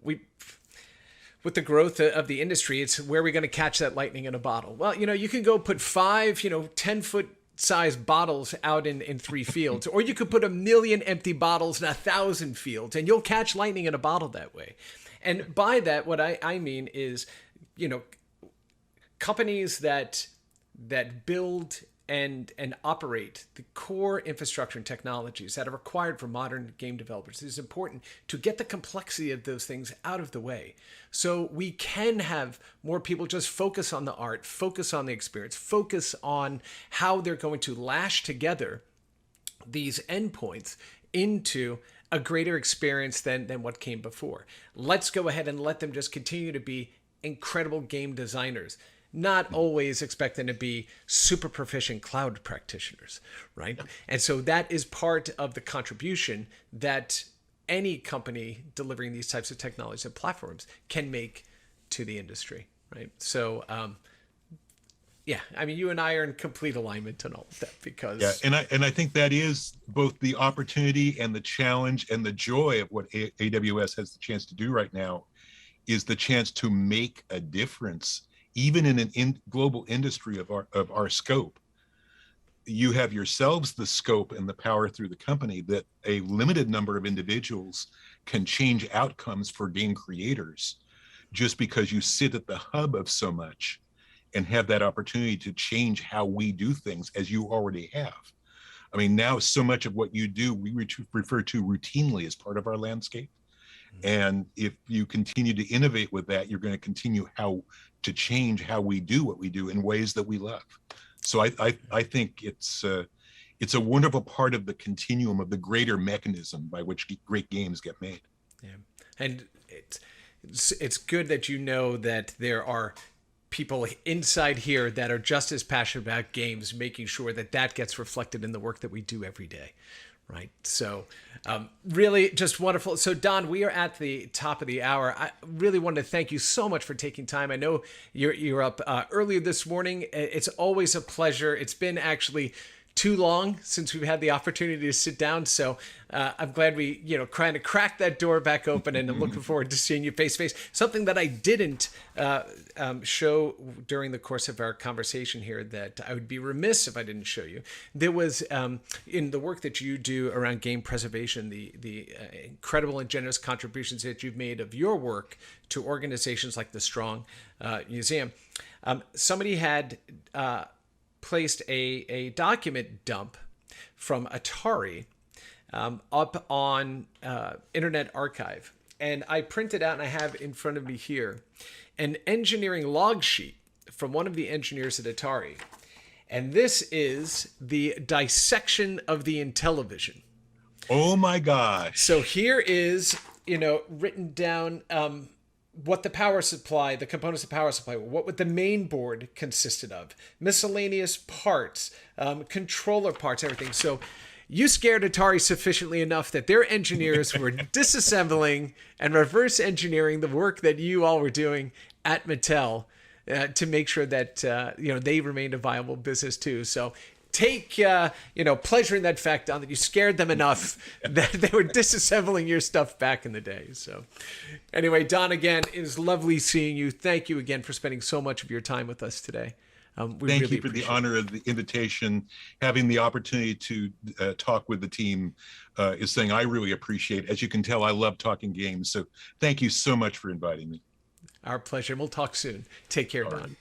with the growth of the industry, it's where we're going to catch that lightning in a bottle. Well, you can go put 5, 10-foot size bottles out in 3 fields, or you could put 1 million empty bottles in 1,000 fields, and you'll catch lightning in a bottle that way. And by that, what I mean is, companies that build and operate the core infrastructure and technologies that are required for modern game developers. It is important to get the complexity of those things out of the way, so we can have more people just focus on the art, focus on the experience, focus on how they're going to lash together these endpoints into a greater experience than what came before. Let's go ahead and let them just continue to be incredible game designers, not always expect them to be super proficient cloud practitioners, right? And so that is part of the contribution that any company delivering these types of technologies and platforms can make to the industry, right? So, you and I are in complete alignment on all of that, because and I think that is both the opportunity and the challenge and the joy of what AWS has the chance to do right now, is the chance to make a difference. Even in an global industry of our scope, you have yourselves the scope and the power through the company that a limited number of individuals can change outcomes for game creators, just because you sit at the hub of so much and have that opportunity to change how we do things, as you already have. I mean, now so much of what you do, we refer to routinely as part of our landscape. And if you continue to innovate with that, you're going to continue to change how we do what we do in ways that we love. So I think it's a wonderful part of the continuum of the greater mechanism by which great games get made. Yeah, and it's good that that there are people inside here that are just as passionate about games, making sure that gets reflected in the work that we do every day. Right. So really just wonderful. So, Don, we are at the top of the hour. I really wanted to thank you so much for taking time. I know you're up earlier this morning. It's always a pleasure. It's been actually too long since we've had the opportunity to sit down. So I'm glad we, kind of cracked that door back open, and I'm looking forward to seeing you face to face. Something that I didn't show during the course of our conversation here that I would be remiss if I didn't show you. There was, in the work that you do around game preservation, the incredible and generous contributions that you've made of your work to organizations like the Strong Museum. Somebody had placed a document dump from Atari up on Internet Archive. And I printed out, and I have in front of me here, an engineering log sheet from one of the engineers at Atari. And this is the dissection of the Intellivision. Oh my gosh. So here is, written down what the power supply, the components of power supply, what the main board consisted of, miscellaneous parts, controller parts, everything. So you scared Atari sufficiently enough that their engineers were disassembling and reverse engineering the work that you all were doing at Mattel to make sure that they remained a viable business too. So take pleasure in that fact, Don, that you scared them enough that they were disassembling your stuff back in the day. So anyway, Don, again, it is lovely seeing you. Thank you again for spending so much of your time with us today. Thank you for the honor of the invitation. Having the opportunity to talk with the team is something I really appreciate. As you can tell, I love talking games. So thank you so much for inviting me. Our pleasure. We'll talk soon. Take care, Don.